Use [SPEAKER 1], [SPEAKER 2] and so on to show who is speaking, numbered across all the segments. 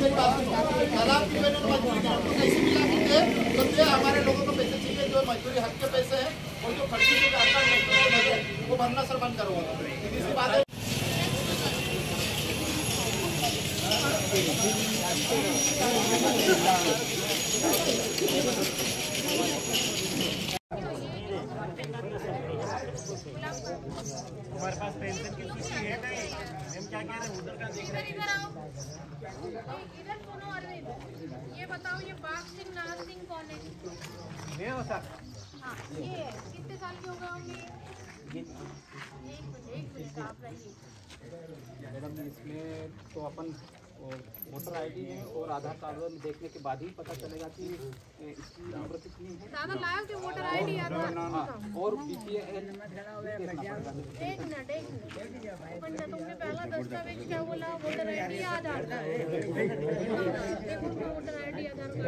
[SPEAKER 1] तालाब की मजदूरी कैसे मिला तो हमारे लोगों को पैसे चाहिए, जो मजदूरी हक के पैसे हैं और जो खर्ची के वो भरना सर बंद करो। इसी बात है।
[SPEAKER 2] हमारे पास पेंशन की सूची है नहीं, हम क्या कह रहे हैं उधर का देख रहे हैं।
[SPEAKER 3] इधर सुनो अरविंद, ये बताओ ये बाग सिंह नाहर सिंह कौन है?
[SPEAKER 2] मैं हो सर।
[SPEAKER 3] हाँ ये कितने साल के हो गए होंगे? एक मिनट आप रहिए।
[SPEAKER 4] मैडम इसमें तो अपन वोटर आईडी है और आधार कार्ड में देखने के बाद ही पता चलेगा कि इसकी उम्र कितनी है।
[SPEAKER 3] दादा लाओ कि वोटर आईडी आधार
[SPEAKER 4] और बीपीएल
[SPEAKER 3] एक मिनट तुमने पहला दस्तावेज क्या बोला? वोटर आईडी आधार कार्ड। देखो वोटर आईडी आधार कार्ड।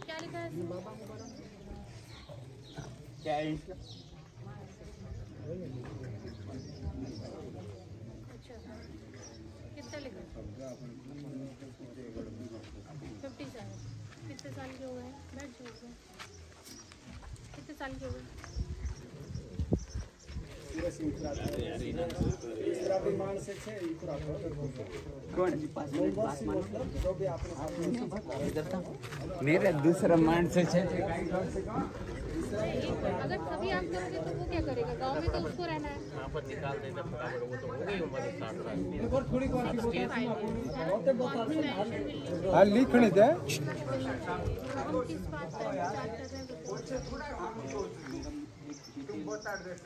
[SPEAKER 3] क्या लिखा है?
[SPEAKER 4] क्या है?
[SPEAKER 3] अच्छा कितना लिखा? 57। कितने साल के हो गए? बैठ जाओ। कितने साल के हो गए?
[SPEAKER 5] मेरा दूसरा मान से
[SPEAKER 3] अगर सभी आप करोगे तो वो क्या करेगा? गांव में तो उसको रहना है।
[SPEAKER 2] यहाँ पर निकाल देना फटाफट, वो तो हो गई उम्र 60 साल।
[SPEAKER 5] हाँ लिखने दे।
[SPEAKER 3] हम किस बात पर विचार कर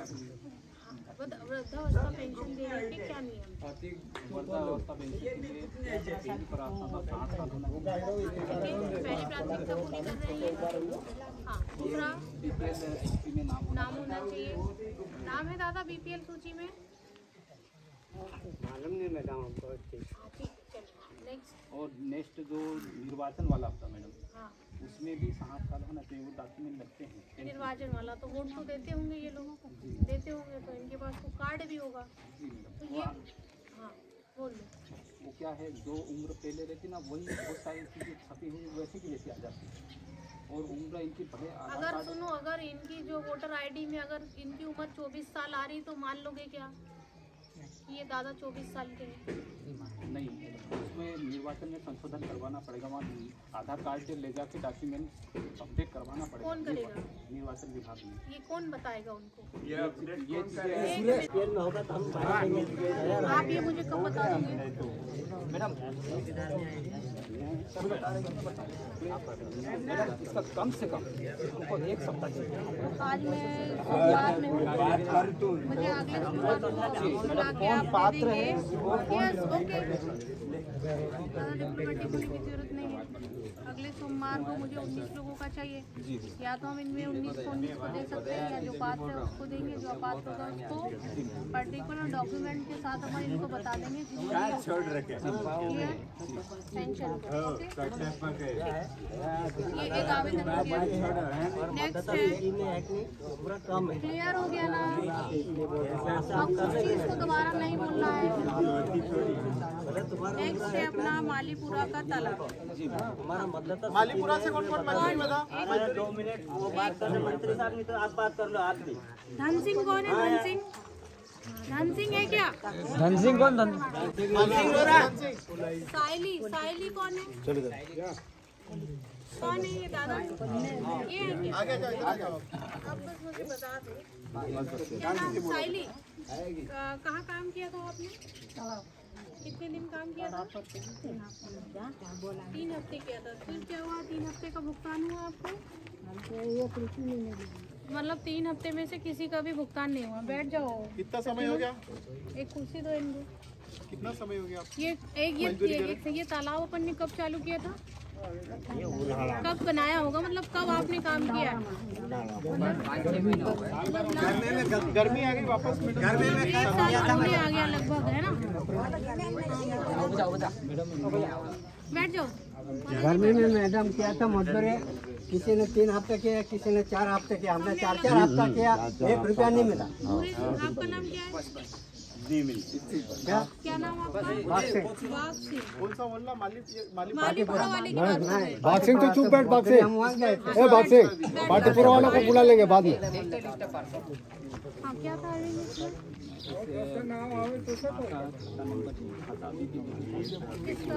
[SPEAKER 3] रहे हैं? वृद्धावस्था पेंशन देने के क्या नियम?
[SPEAKER 4] वृद्धावस्था पेंशन के लिए पहली प्राथमिकता 60 साल होना चाहिए।
[SPEAKER 3] पहली प्राथमिकता पूरी कर रही है। हाँ दूसरा
[SPEAKER 4] बीपीएल सूची में नाम
[SPEAKER 3] होना चाहिए। नाम है दादा बीपीएल सूची में?
[SPEAKER 5] मालूम नहीं मैडम हमको।
[SPEAKER 3] नेक्स्ट।
[SPEAKER 4] और नेक्स्ट जो निर्वाचन वाला था मैडम,
[SPEAKER 3] हाँ
[SPEAKER 4] उसमें भी 60 साल होना चाहिए। वो डॉक्यूमेंट लगते हैं।
[SPEAKER 3] निर्वाचन वाला तो वोट तो देते होंगे ये लोगों को? देते होंगे तो इनके पास तो कार्ड भी होगा। तो ये हाँ बोल लो।
[SPEAKER 4] वो क्या है, जो उम्र पहले रहती ना वही बहुत सारी चीज़ें छपी हुई वैसे की वैसे आ जाती है। और उम्र इनकी बढ़े
[SPEAKER 3] अगर सुनो, अगर इनकी जो वोटर आईडी में अगर इनकी उम्र 24 साल आ रही तो मान लोगे क्या ये दादा 24 साल के हैं?
[SPEAKER 4] नहीं, उसमें निर्वाचन में संशोधन करवाना पड़ेगा। वहाँ आधार कार्ड से ले जाके डॉक्यूमेंट अपडेट करवाना पड़ेगा।
[SPEAKER 3] कौन करेगा?
[SPEAKER 4] निर्वाचन विभाग में।
[SPEAKER 3] ये कौन बताएगा उनको?
[SPEAKER 4] ये
[SPEAKER 3] आप ये मुझे कब बता दोगे?
[SPEAKER 4] मैडम इसका कम से कम हमको 1 सप्ताह चाहिए।
[SPEAKER 3] आज मैं सोमवार में हूँ, मुझे अगले सोमवार को पात्र है। यस ओके, डिप्लोमेटिक होने की जरूरत नहीं है। अगले सोमवार को मुझे 19 लोगों का चाहिए। या तो हम इनमें 19 को दे सकते हैं, या जो पात्र है उसको देंगे, जो अपात्र होगा उसको पर्टिकुलर डॉक्यूमेंट के साथ हम इनको बता देंगे पेंशन। ये एक आवेदन हो गया। नेक्स्ट है क्लियर हो गया ना? अब कुछ चीज को दोबारा नहीं बोलना है। नेक्स्ट है अपना मालीपुरा का तालाब।
[SPEAKER 1] मालीपुरा से कौन कौन मंत्री बता?
[SPEAKER 5] 2 मिनट वो बात कर रहे मंत्री साहब, नहीं तो आप बात कर लो। आप भी
[SPEAKER 3] धन सिंह कौन है? धन सिंह, धन सिंह है क्या?
[SPEAKER 5] धन सिंह कौन?
[SPEAKER 3] साइली कौन है? कौन है ये दादा? ये है क्या?
[SPEAKER 1] आगे जाओ, इधर जाओ।
[SPEAKER 3] अब बस मुझे बता दो क्या नाम? साइली कहाँ काम किया था आपने? कितने दिन काम किया था? 3 हफ्ते किया था। फिर क्या हुआ? 3 हफ्ते का भुगतान हुआ आपको? मतलब 3 हफ्ते में से किसी का भी भुगतान नहीं हुआ? बैठ जाओ।
[SPEAKER 1] कितना समय हो गया?
[SPEAKER 3] एक कुर्सी दो इनको।
[SPEAKER 1] कितना समय हो गया?
[SPEAKER 3] ये तालाब अपन ने कब चालू किया था? कब बनाया होगा? मतलब कब आपने काम किया?
[SPEAKER 1] गर्मी आ गई वापस।
[SPEAKER 3] गर्मी में 1 साल आ गया लगभग, है ना? बैठ जाओ।
[SPEAKER 6] गर्मी में मैडम किया था मजदूरी, किसी ने 3 हफ्ते किया, किसी ने 4 हफ्ते किया, हमने 4 हफ्ता किया, 1 रुपया नहीं मिला।
[SPEAKER 3] आपका नाम क्या है? क्या नाम आपका? बाग सिंह।
[SPEAKER 1] कौन सा बोलना मालिक
[SPEAKER 3] मालीपुरा वाले की बात कर रहे हैं।
[SPEAKER 7] बाग सिंह तो चुप बैठ, बाग सिंह, ए बाग सिंह, बाटीपुरा वालों को बुला लेंगे बाद में।
[SPEAKER 3] हाँ, क्या था इसमें? किसका?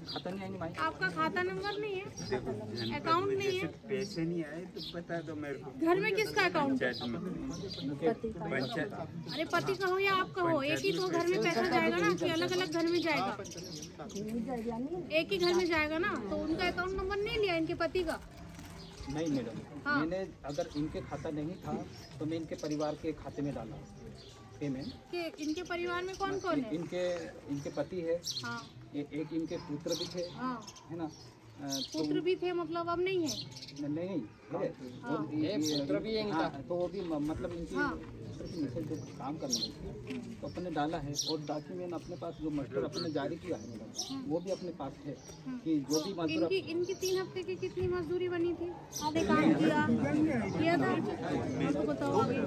[SPEAKER 4] खाता नहीं आएंगे भाई।
[SPEAKER 3] आपका खाता नंबर नहीं है, अकाउंट नहीं है,
[SPEAKER 2] पैसे नहीं आए तो बता दो मेरे को।
[SPEAKER 3] घर में किसका अकाउंट है?
[SPEAKER 2] पंचायत
[SPEAKER 3] अरे पति का हो या आपका हो, एक ही तो घर में पैसा जाएगा ना कि अलग अलग घर में जाएगा? एक ही घर में जाएगा ना, तो उनका अकाउंट नंबर नहीं लिया इनके पति का?
[SPEAKER 4] नहीं मैडम,
[SPEAKER 3] हाँ।
[SPEAKER 4] मैंने अगर इनके खाता नहीं था तो मैं इनके परिवार के खाते में डाला पेमेंट।
[SPEAKER 3] कि इनके परिवार में कौन कौन है?
[SPEAKER 4] इनके पति है,
[SPEAKER 3] हाँ
[SPEAKER 4] एक इनके पुत्र भी थे,
[SPEAKER 3] हाँ,
[SPEAKER 4] है ना।
[SPEAKER 3] पुत्र भी थे, मतलब अब नहीं है?
[SPEAKER 4] नहीं पुत्र भी है इनका, तो वो भी मतलब इनकी
[SPEAKER 3] हाँ।
[SPEAKER 4] मिसेज जो काम करने लगी तो अपने डाला है। और डॉक्यूमेंट अपने पास जो मस्टर अपने जारी किया है मैडम, वो भी अपने पास है कि जो भी मजदूर
[SPEAKER 3] इनकी 3 हफ्ते की कितनी मजदूरी बनी थी? आधे काम किया था, तो बताओ आगे।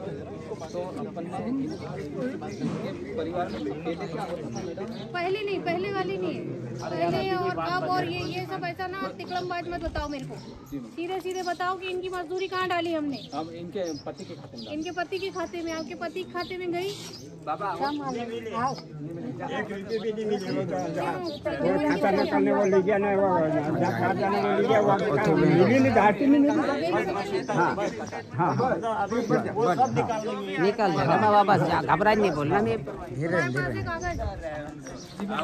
[SPEAKER 4] तो अपन ने इनके परिवार में पहले क्या होता था मैडम?
[SPEAKER 3] पहले नहीं, पहले वाली नहीं है, पहले और अब और ये सब ऐसा ना तिकड़मबाज मत बताओ मेरे को, सीधे सीधे बताओ कि इनकी मजदूरी कहाँ डाली हमने?
[SPEAKER 4] अब इनके पति के खाते में।
[SPEAKER 3] इनके पति के खाते में, आपके पति के खाते में गई?
[SPEAKER 2] बाबा
[SPEAKER 6] खाता निकालने वो ले गया नहीं, वो खाता नहीं ले गया, वो मिली नहीं, घाटी में नहीं।
[SPEAKER 5] निकल जाएगा वापस, घबराए नहीं बोलना। मैं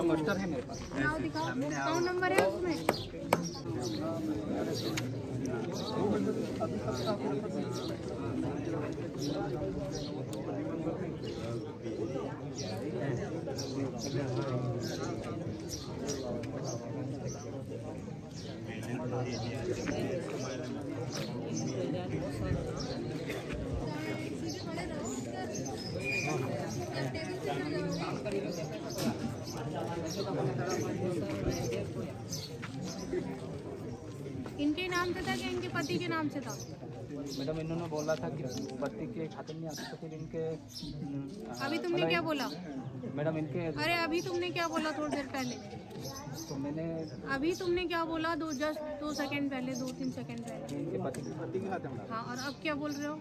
[SPEAKER 4] मास्टर है मेरे पास।
[SPEAKER 3] दिखाओ, अकाउंट नंबर है उसमें? इनके नाम से था कि इनके पति के नाम से था?
[SPEAKER 4] मैडम इन्होंने बोला था कि पति के खाते में आता, तो फिर इनके
[SPEAKER 3] अभी तुमने क्या बोला?
[SPEAKER 4] मैडम इनके,
[SPEAKER 3] अरे अभी तुमने क्या बोला थोड़ी देर पहले?
[SPEAKER 4] तो मैंने
[SPEAKER 3] अभी तुमने क्या बोला? 2 सेकंड पहले, 2-3 सेकंड पहले।
[SPEAKER 4] इनके पति के खाते में
[SPEAKER 3] हाँ, और अब क्या बोल रहे हो?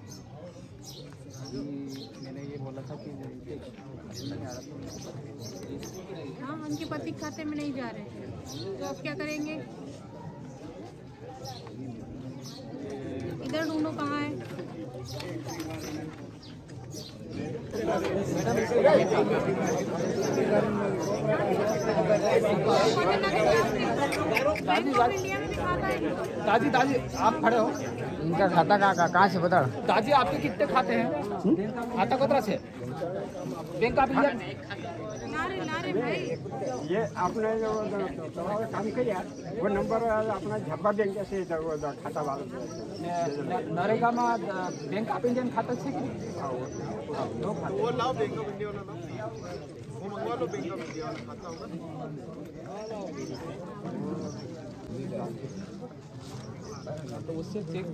[SPEAKER 4] मैंने ये बोला था कि इनके खाते में नहीं आ रहा।
[SPEAKER 3] हाँ, उनके पति के खाते में नहीं जा रहे, तो अब क्या करेंगे? इधर ढूंढो कहाँ है।
[SPEAKER 4] दादी दादी आप खड़े हो,
[SPEAKER 5] इनका खाता कहाँ से बता?
[SPEAKER 4] दादी आपके कितने खाते हैं? खाता कतरा से बैंक आप
[SPEAKER 3] लारे भाई,
[SPEAKER 6] ये आपने जो काम किया वो नंबर अपना झब्बा बैंक से खाता वाला
[SPEAKER 4] नरेगा में बैंक ऑफ इंडियन खाता से
[SPEAKER 1] वो लाओ, बैंक ऑफ इंडिया वाला लाओ, वो मंगवा लो, बैंक ऑफ इंडिया वाला खाता होगा।
[SPEAKER 4] तो उससे चेक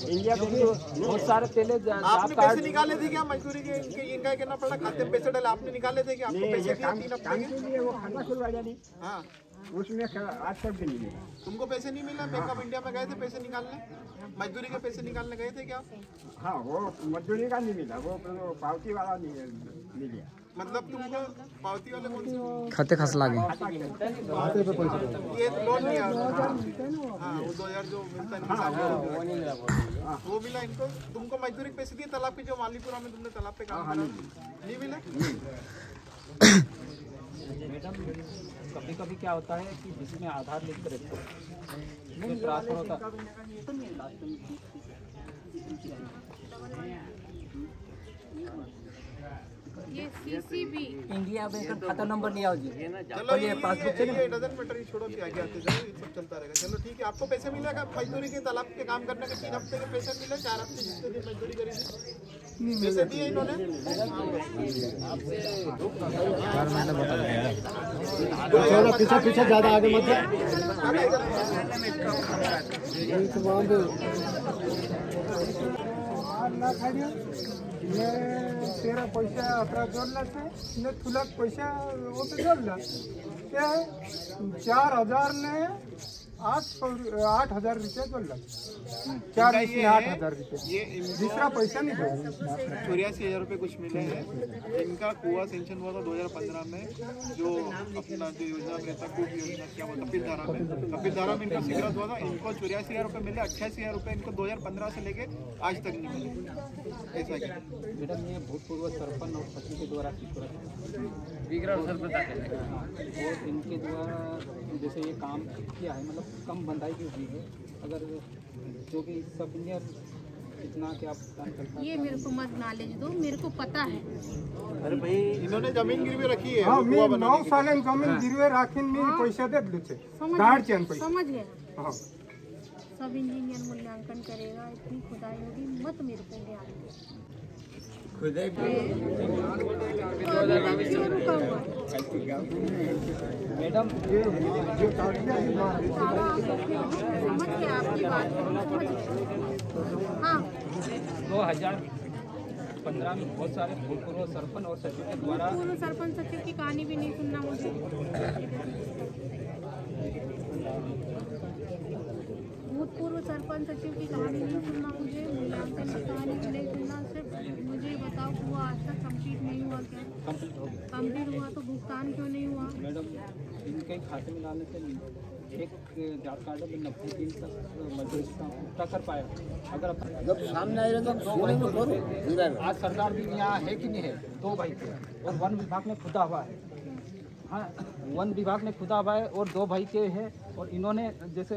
[SPEAKER 6] इंडिया
[SPEAKER 4] बहुत सारे पहले
[SPEAKER 1] आपने पैसे निकाले थे क्या मजदूरी के? इनका कहना पड़ा खाते में पैसे डाले, आपने निकाले थे क्या? आपको पैसे दिए 3 हफ्ते के?
[SPEAKER 6] वो खाता खुलवाया नहीं,
[SPEAKER 1] हाँ,
[SPEAKER 6] उसमें आज तक भी नहीं मिला।
[SPEAKER 1] तुमको पैसे नहीं मिला? बैंक ऑफ इंडिया में गए थे पैसे निकालने, मजदूरी के पैसे निकालने गए थे क्या?
[SPEAKER 6] हाँ, वो मजदूरी का नहीं मिला, वो पावती वाला नहीं मिला।
[SPEAKER 1] मतलब तुमको पावती वाले कौन से?
[SPEAKER 5] खाते खस लागे।
[SPEAKER 1] ये लोन लिया, हाँ, वो 2000 जो मिलता है वो मिला इनको? तुमको मजदूरी के पैसे दिए तालाब के, जो मालीपुरा में तुमने तालाब पे काम करा, नहीं मिला?
[SPEAKER 4] मैडम कभी कभी क्या होता है कि जिसमें आधार लिंक रहता है ट्रांसफर होता
[SPEAKER 3] ये CCB
[SPEAKER 4] इंडिया बैंक का खाता नंबर नहीं आओ जी।
[SPEAKER 1] चलो ये पासबुक ये डजंट मैटर, ये छोड़ो, आगे आते जाओ, ये सब चलता रहेगा। चलो ठीक है, आपको पैसे मिलेगा मजदूरी के, तालाब के काम करने के 3 हफ्ते के पैसे मिले, 4 हफ्ते जितने दिन मजदूरी करी थी पैसे दिए इन्होंने।
[SPEAKER 7] पीछे पीछे ज्यादा आगे मत
[SPEAKER 8] तेरा पैसा 11 जोड़ला से ने तुला पैसा वो पे जोड़ला क्या है 4000 ने 8,000 रुपया जोड़ला 4 में 8,000 रुपये दूसरा पैसा नहीं जोड़ा।
[SPEAKER 1] 84,000 रुपये कुछ मिले हैं। इनका कुआं सेंक्शन हुआ था 2015 में, जो अपना जो योजना में रहता कूप योजना, क्या बोलता कपिलधारा में इनका सिगरेट हुआ था। इनको 84,000 रुपये मिले, 88,000 रुपये इनको 2015 से लेके आज तक नहीं मिले। ऐसा क्या
[SPEAKER 4] मैडम ये भूतपूर्व सरपंच और सचिव के द्वारा और इनके द्वारा जैसे ये काम किया है, मतलब कम बंदाई की हुई है, अगर जो कि सब इंजीनियर इतना क्या भुगतान करता है
[SPEAKER 3] ये मेरे को मत नॉलेज दो, मेरे को पता है।
[SPEAKER 1] अरे भाई इन्होंने जमीन गिरवी रखी है।
[SPEAKER 8] हाँ मैं 9 साल जमीन गिरवे राखीन मैं पैसा दे दू छे गाड़ चैन पैसा
[SPEAKER 3] समझ गए।
[SPEAKER 8] हाँ
[SPEAKER 3] सब इंजीनियर मूल्यांकन करेगा, इतनी खुदाई होगी मत मेरे को ज्ञान दो। रुका हुआ
[SPEAKER 4] मैडम
[SPEAKER 3] समझ गए आपकी बात, समझ गए। हाँ
[SPEAKER 4] 2015 में बहुत सारे भूतपूर्व सरपंच और सचिव के द्वारा
[SPEAKER 3] पूर्व सरपंच सचिव की कहानी भी नहीं सुनना मुझे। भूतपूर्व सरपंच सचिव की कहानी नहीं सुनना मुझे, मूल्यांकन की कहानी भी नहीं सुनना। सिर्फ मुझे बताओ हुआ आज तक कंप्लीट नहीं हुआ क्या?
[SPEAKER 4] कंप्लीट हो गया।
[SPEAKER 3] कंप्लीट हुआ तो भुगतान क्यों नहीं हुआ?
[SPEAKER 4] मैडम इनके खाते में डालने से एक जात कार्ड में 90 दिन तक मजदूरी का पूरा कर पाया। अगर
[SPEAKER 7] जब सामने आए तो करो।
[SPEAKER 4] आज सरकार भी यहाँ है कि नहीं है, 2 भाई थे और वन विभाग में खुदा हुआ है। हाँ वन विभाग में खुदा हुआ है और 2 भाई के हैं। और इन्होंने जैसे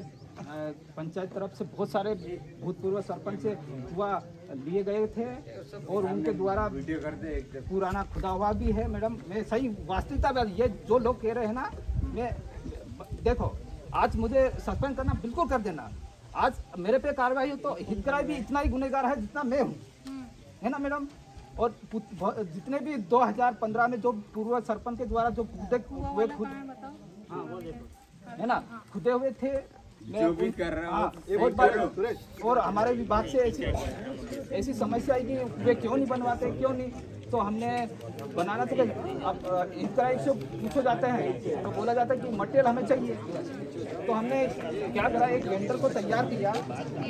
[SPEAKER 4] पंचायत तरफ से बहुत सारे भूतपूर्व सरपंच से हुआ लिए गए थे और उनके द्वारा पुराना खुदा हुआ भी है। मैडम मैं सही वास्तविकता में ये जो लोग कह रहे हैं ना, मैं देखो आज मुझे सस्पेंड करना बिल्कुल कर देना। आज मेरे पे कार्रवाई हो तो हितग्राही भी इतना ही गुनहगार है जितना मैं हूँ, है ना मैडम। और जितने भी 2015 में जो पूर्व सरपंच के द्वारा जो हुए खुद है ना खुदे हुए थे, जो भी कर रहा हूँ और हमारे विभाग से ऐसी समस्या है कि वे क्यों नहीं बनवाते, क्यों नहीं, तो हमने बनाना था। अब हितग्राही से पूछे जाते हैं तो बोला जाता है कि मटेरियल हमें चाहिए, तो हमने क्या करा एक वेंडर को तैयार किया।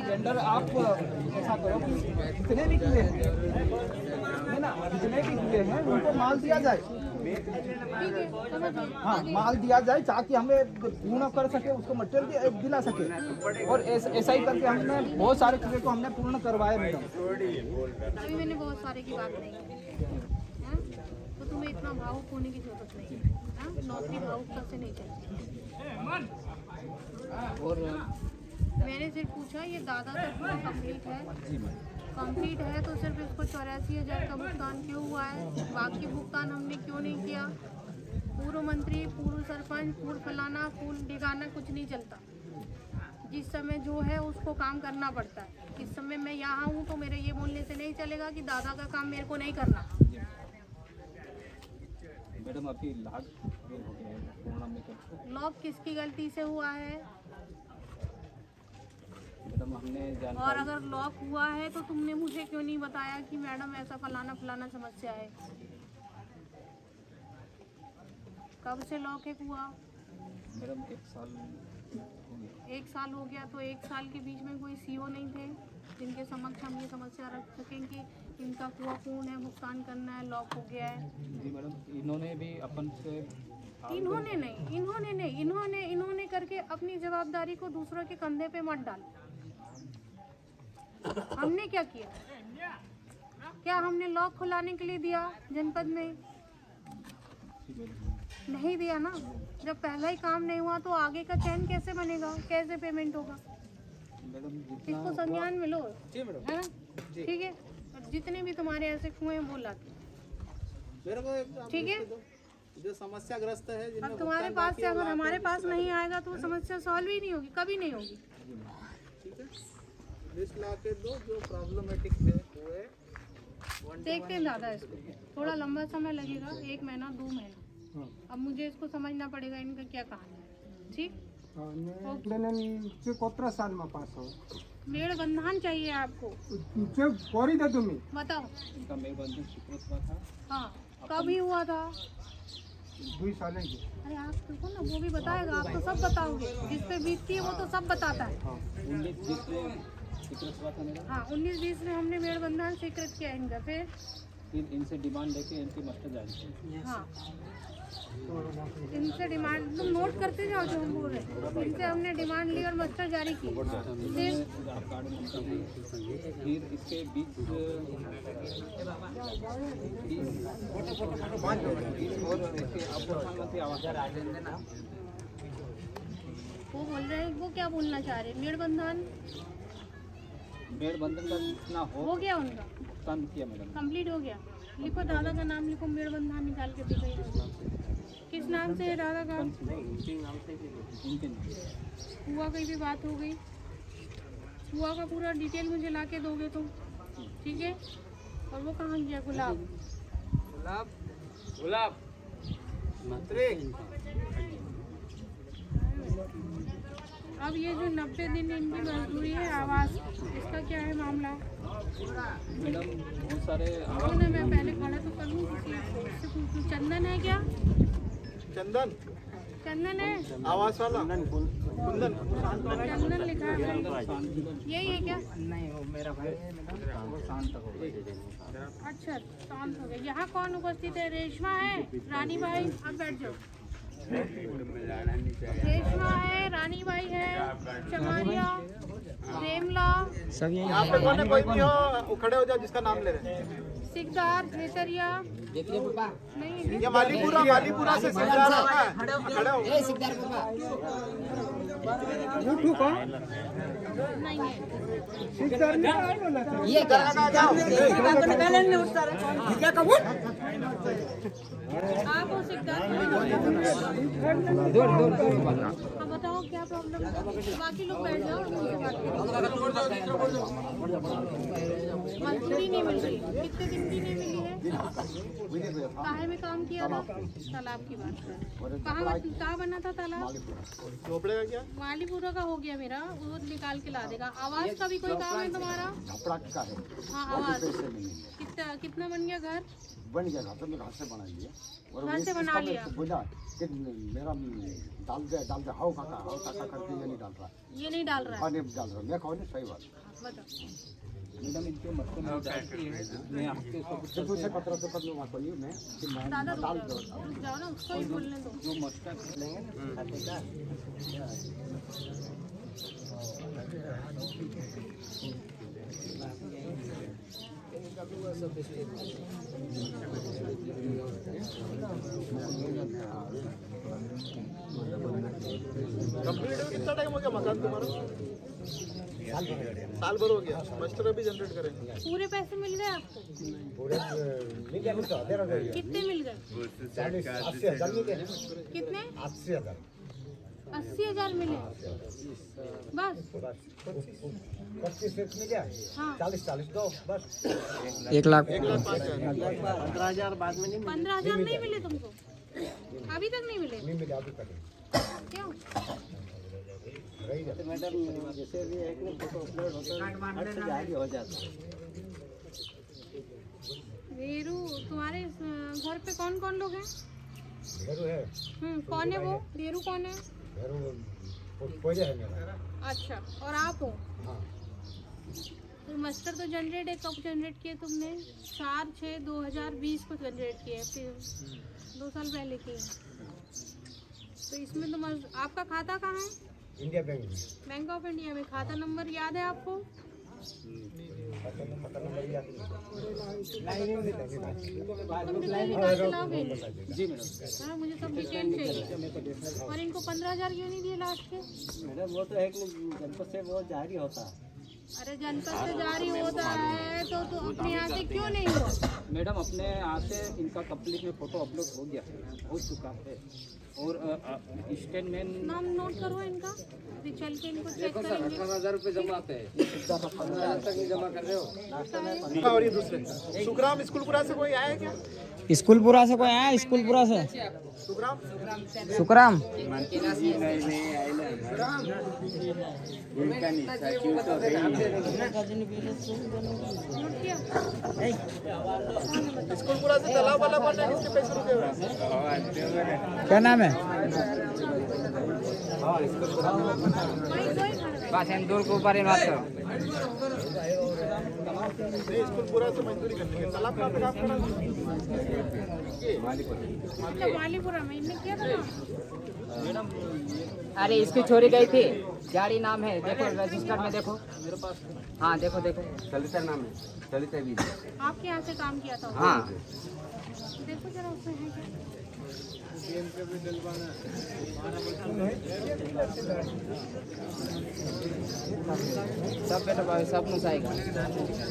[SPEAKER 4] वेंडर आप ऐसा करो कि जितने भी कीड़े है ना, जितने भी कीड़े हैं उनको माल दिया जाए। हाँ माल दिया जाए ताकि हमें पूर्ण कर सके, उसको मटेरियल दिला सके। और ऐसा ही करके हमने बहुत सारे कीड़े को हमने पूर्ण करवाया मैडम।
[SPEAKER 3] अभी मैंने बहुत सारे की बात नहीं की, तो तुम्हें इतना भावुक होने की जरूरत नहीं है। नौकरी भावुकता से नहीं चलती।
[SPEAKER 4] और
[SPEAKER 3] मैंने सिर्फ पूछा ये दादा का पूरा कंप्लीट है, कंप्लीट है तो सिर्फ इसको 84,000 का भुगतान क्यों हुआ है? बाकी भुगतान हमने क्यों नहीं किया? पूर्व मंत्री, पूर्व सरपंच, पूर्व फलाना, पूर्व ठिकाना कुछ नहीं चलता। जिस समय जो है उसको काम करना पड़ता है। इस समय मैं यहाँ हूँ तो मेरे ये बोलने से नहीं चलेगा कि दादा का काम मेरे को नहीं करना।
[SPEAKER 4] मैडम अभी
[SPEAKER 3] लॉक किसकी गलती से हुआ है?
[SPEAKER 4] मैडम हमने
[SPEAKER 3] और अगर लॉक हुआ है तो तुमने मुझे क्यों नहीं बताया कि मैडम ऐसा फलाना फलाना समस्या है? कब से लॉक हुआ?
[SPEAKER 4] मैडम
[SPEAKER 3] 1 साल हो गया। तो 1 साल के बीच में कोई सीओ नहीं थे जिनके समक्ष हम ये समस्या रख सकें कि इनका कुआं पूर्ण है, भुगतान करना है, लॉक हो गया है?
[SPEAKER 4] जी मैडम इन्होंने भी अपन से
[SPEAKER 3] इन्होंने करके अपनी जवाबदारी को दूसरों के कंधे पे मत डाल। हमने क्या किया? क्या हमने लॉक खुलाने के लिए दिया जनपद में? नहीं दिया ना। जब पहला ही काम नहीं हुआ तो आगे का चैन कैसे बनेगा, कैसे पेमेंट होगा? इसको संज्ञान में लो, है ना? ठीक है। जितने भी तुम्हारे ऐसे कुएं वो लाते ठीक है,
[SPEAKER 1] जो समस्याग्रस्त है,
[SPEAKER 3] अब तुम्हारे पास से अगर हमारे पास नहीं आएगा तो वो समस्या सॉल्व ही नहीं होगी, कभी नहीं होगी।
[SPEAKER 1] लिस्ट ला के दो जो प्रॉब्लमेटिक है वो है।
[SPEAKER 3] देखते हैं दादा, इसको थोड़ा लंबा समय लगेगा, 1 महीना 2 महीना। अब मुझे इसको समझना पड़ेगा इनका क्या कहानी है। ठीक,
[SPEAKER 8] कोत्रा साल में पास हो
[SPEAKER 3] मेड़ बंधन चाहिए आपको,
[SPEAKER 8] कोरी दे तुम्हें
[SPEAKER 3] बताओ।
[SPEAKER 4] इनका मेल बंधन स्वीकृत हुआ था।
[SPEAKER 3] हाँ, कभी हुआ था?
[SPEAKER 8] 2 साल की।
[SPEAKER 3] अरे आप देखो ना, वो भी बताएगा, आप तो सब बताओगे, जिस पे बीतती है वो तो सब बताता है।
[SPEAKER 4] 19-20 में स्वीकृत हुआ था मेरा।
[SPEAKER 3] हाँ, 19-20 में हमने मेड़ बंधन स्वीकृत किया इनका। फिर
[SPEAKER 4] इनसे डिमांड लेके इनकी मास्टर जारी।
[SPEAKER 3] हाँ, इनसे डिमांड तुम नोट करते जाओ जो हम बोल रहे हैं। इनसे हमने डिमांड ली और मास्टर जारी की। फिर
[SPEAKER 4] आधार कार्ड फिर इसके बीच
[SPEAKER 3] वो बोल रहे हैं, वो क्या बोलना चाह रहे हैं? मेड़ बंधन
[SPEAKER 4] का जितना
[SPEAKER 3] हो गया, उनका
[SPEAKER 4] भुगतान किया मैडम।
[SPEAKER 3] कंप्लीट हो गया। लिखो, दादा का नाम लिखो, मेड़ बंधन निकाल के दिखाइए। किस नाम से है दादा का?
[SPEAKER 4] इनके
[SPEAKER 3] हुआ कहीं भी बात हो गई, हुआ का पूरा डिटेल मुझे ला के दोगे तुम, ठीक है? और वो कहाँ गया गुलाब?
[SPEAKER 1] गुलाब
[SPEAKER 3] अब ये जो 90 दिन इनकी मजदूरी है आवास, इसका क्या है मामला?
[SPEAKER 4] मैडम बहुत सारे
[SPEAKER 3] ना, मैं पहले खड़ा तो कर लूँ, इससे पूछूं। चंदन है क्या? चंदन है
[SPEAKER 1] आवास वाला कुंदन
[SPEAKER 3] चंदन लिखा है, यही है क्या?
[SPEAKER 4] नहीं, वो मेरा भाई है मैडम, वो शांत हो गया।
[SPEAKER 3] अच्छा, शांत हो गया। यहाँ कौन उपस्थित है? रेशमा है, रानी भाई, अब बैठ जाओ। रेशमा है, रानी भाई है, चमारिया, रेमला,
[SPEAKER 8] सब यही।
[SPEAKER 1] यहाँ पे कौन है? कोई भी हो, वो खड़े हो जाओ जिसका नाम ले रहे हैं।
[SPEAKER 3] सिकदार, खेतरिया, नहीं
[SPEAKER 1] ये मालीपुरा से सिकदार आता है। खड़े हो।
[SPEAKER 3] नहीं है।
[SPEAKER 6] ये क्या
[SPEAKER 3] आप हो सिकदार? हाँ, बताओ क्या प्रॉब्लम है? बाकी लोग बैठ जाओ, उनसे बात करो। मजदूरी नहीं मिल रही, कितने दिन की नहीं मिली है? काहे में काम किया था? तालाब की बात कर। कहाँ बना था तालाब?
[SPEAKER 1] झोपड़े का क्या?
[SPEAKER 3] मालीपुरा का हो गया मेरा, वो निकाल के ला देगा। आवास का भी कोई काम है तुम्हारा? हाँ, आवास कितना बन गया? घर
[SPEAKER 7] बन गया, घर तो मैं घर से बना लिया।
[SPEAKER 3] घर से बना लिया।
[SPEAKER 7] बोला कि मेरा डाल दे हाउ काका करके ये नहीं डाल रहा।
[SPEAKER 3] ये नहीं डाल रहा है?
[SPEAKER 7] नहीं डाल रहा, मैं कहूँ सही बात।
[SPEAKER 3] बताओ।
[SPEAKER 4] मैडम इनके मतलब में जानती है, मैं आपके
[SPEAKER 7] जब से 15 से 15 मार्क हुई मैं कि मैं
[SPEAKER 3] दादा
[SPEAKER 7] डाल
[SPEAKER 3] रुक जाओ ना, उसको ही बोलने दो।
[SPEAKER 4] जो मस्टर्ड लेंगे
[SPEAKER 1] कंप्लीट हो कितना टाइम हो गया मकान तुम्हारा? साल भर हो गया। मास्टर अभी जनरेट करेंगे।
[SPEAKER 3] पूरे पैसे मिल गए आपको? कितने मिल गए?
[SPEAKER 7] 80,000 मिले।
[SPEAKER 3] कितने?
[SPEAKER 7] 80,000।
[SPEAKER 3] 80,000 मिले बस?
[SPEAKER 7] 25 मिल गया।
[SPEAKER 3] हाँ,
[SPEAKER 7] 40 दो बस।
[SPEAKER 1] 1,05,000।
[SPEAKER 5] 15,000 बाद में नहीं
[SPEAKER 3] 15,000 नहीं मिले तुमको? अभी तक नहीं मिले?
[SPEAKER 7] नहीं मिले अभी तक।
[SPEAKER 3] क्यों?
[SPEAKER 5] तो मैडम जैसे भी एक में फोटो अपलोड होता है जारी हो जाता है।
[SPEAKER 3] वीरू, तुम्हारे घर पे कौन कौन लोग हैं?
[SPEAKER 7] घेरू है।
[SPEAKER 3] कौन है वो? वीरू कौन है?
[SPEAKER 7] घेरू कोई है मेरा।
[SPEAKER 3] अच्छा, और आप हो?
[SPEAKER 7] हाँ।
[SPEAKER 3] तो मास्टर तो जनरेट है, कब जनरेट किए तुमने? 4/6/2020 को जनरेट किए, फिर 2 साल पहले किए। तो इसमें तो आपका खाता कहाँ है?
[SPEAKER 7] इंडिया बैंक में।
[SPEAKER 3] बैंक ऑफ इंडिया में। खाता नंबर याद है आपको?
[SPEAKER 7] खाता नंबर याद
[SPEAKER 3] तुम लाइन निकाल के लाओगे?
[SPEAKER 4] जी मैडम।
[SPEAKER 3] हाँ, मुझे सब डिटेल चाहिए। और इनको 15,000 क्यों नहीं दिए लास्ट के?
[SPEAKER 5] मैडम वो तो एक जनपद से वो जारी होता है।
[SPEAKER 3] अरे जनपद से जारी होता है तो अपने यहाँ से क्यों नहीं हुआ?
[SPEAKER 4] मैडम अपने यहाँ से इनका कंप्लीट में फोटो अपलोड हो गया है, हो चुका है। और स्टेटमेंट
[SPEAKER 3] नाम नोट करो इनका, फिर चल के इनको चेक करेंगे।
[SPEAKER 5] 18,000 रुपये जमा आते हैं, 15 तक नहीं जमा कर रहे हो।
[SPEAKER 1] और ये दूसरे सुखराम स्कूलपुरा से कोई आया क्या?
[SPEAKER 9] स्कूलपुरा से कोई आया? स्कूलपुरा से
[SPEAKER 1] सुखराम
[SPEAKER 9] सुखराम
[SPEAKER 3] नोट किया?
[SPEAKER 1] स्कूलपुरा से तालाब वाला बनना किसके पैसे रुके हुए हैं?
[SPEAKER 9] क्या नाम है?
[SPEAKER 3] वही
[SPEAKER 9] हम दूर को ऊपर बात करो।
[SPEAKER 1] स्कूलपुरा से मजदूरी करने के तालाब का काम करा
[SPEAKER 3] वालीपुरा में इनने किया था ना।
[SPEAKER 9] अरे इसकी चोरी गई थी, गाड़ी नाम है देखो, रजिस्टर में देखो मेरे पास। हाँ देखो देखो,
[SPEAKER 5] चलिता नाम है, चलिता भी।
[SPEAKER 3] आपके यहाँ से काम किया था?
[SPEAKER 9] हाँ
[SPEAKER 3] देखो जरा उसमें है क्या?
[SPEAKER 9] सब बेटा भाई सब नुस आएगा,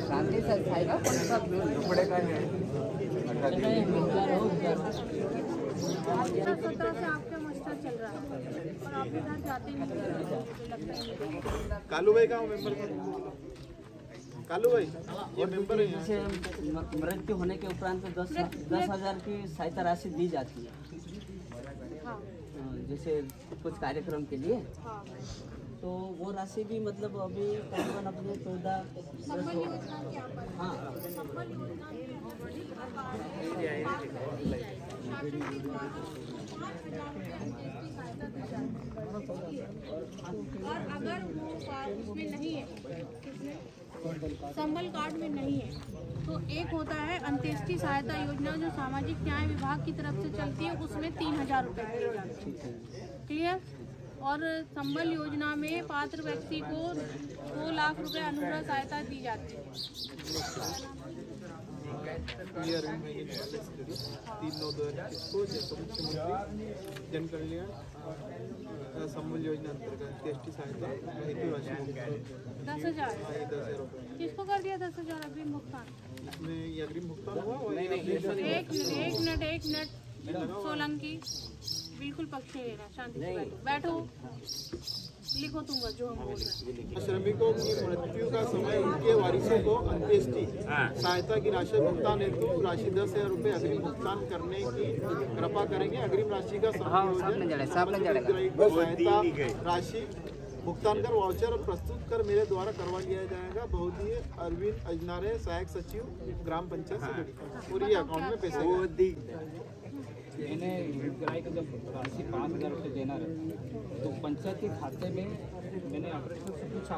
[SPEAKER 9] शांति से खाएगा पर सब झोपड़े का है।
[SPEAKER 3] 17 से आपका मस्ता चल रहा है और आप इधर जाते नहीं हैं, लगता है।
[SPEAKER 1] कालू भाई का मेंबर है? कालू भाई ये मेंबर है।
[SPEAKER 5] जैसे मृत्यु होने के उपरांत 10,000 की सहायता राशि दी जाती है,
[SPEAKER 3] हाँ
[SPEAKER 5] जैसे कुछ कार्यक्रम के लिए।
[SPEAKER 3] हाँ।
[SPEAKER 5] तो वो राशि भी मतलब अभी तकरीबन अपने 14
[SPEAKER 3] संबल योजना क्या पर?
[SPEAKER 5] हाँ
[SPEAKER 3] संबल योजना में शासन के द्वारा 5,000 रुपये की सहायता दी जाती है। और अगर वो उसमें नहीं है, किसमें संबल कार्ड में नहीं है, तो एक होता है अंत्येष्टि सहायता योजना जो सामाजिक न्याय विभाग की तरफ से चलती है, उसमें 3,000 रुपये दिए जाते हैं। क्लियर? और संबल योजना में पात्र व्यक्ति को 2 लाख रुपए अनुग्रह सहायता दी जाती है।
[SPEAKER 1] 3/9/2021 को मुख्यमंत्री जन कल्याण संबल योजना अंतर्गत टेस्टी सहायता हेतु राशि
[SPEAKER 3] 10,000
[SPEAKER 1] 10,000 रुपये।
[SPEAKER 3] किसको कर दिया 10,000 अग्रिम भुगतान?
[SPEAKER 1] इसमें ये अग्रिम भुगतान हुआ और
[SPEAKER 3] एक मिनट सोलंकी बिल्कुल पक्ष नहीं लेना, शांति से बैठो, लिखो तुम जो हम बोल रहे हैं।
[SPEAKER 1] श्रमिकों की मृत्यु का समय उनके वारिसों को अंत्येष्टि सहायता की राशि भुगतान हेतु राशि 10,000 रुपये अग्रिम भुगतान करने की कृपा करेंगे। अग्रिम राशि का सहायता राशि भुगतान कर वाउचर प्रस्तुत कर मेरे द्वारा करवा लिया जाएगा। बहुत ही अरविंद अजनारे, सहायक सचिव ग्राम पंचायत से पूरी अकाउंट में पैसे।
[SPEAKER 4] मैंने हितग्राही को जब राशि 5,000 रुपये देना रहता तो पंचायत के खाते में मैंने ऑपरेटर से पूछा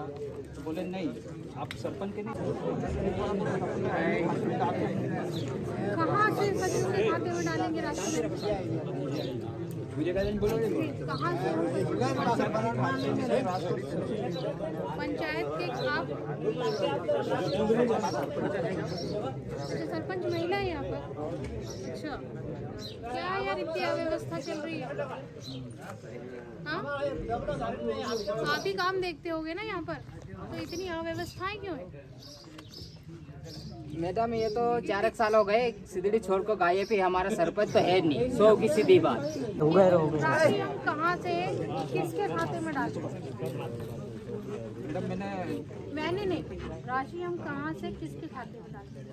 [SPEAKER 4] तो बोले नहीं, आप सरपंच के नहीं।
[SPEAKER 3] कहाँ से सचिव के खाते में डालेंगे राशि? कहाँ से? पंचायत के आप सरपंच महिला है यहाँ पर? अच्छा, क्या यार इतनी अव्यवस्था चल रही है? हाँ, आप ही काम देखते होगे ना यहाँ पर, तो इतनी अव्यवस्थाएं क्यों है?
[SPEAKER 9] मैडम ये तो 4 साल हो गए, सिद्धड़ी छोड़ को गाये पे हमारा सरपंच तो है नहीं, 100 की सीधी बात हो गए।
[SPEAKER 3] राशि हम कहाँ से किसके खाते में डालते?
[SPEAKER 4] मैडम
[SPEAKER 3] मैंने नहीं, राशि हम कहाँ से किसके खाते में डालते?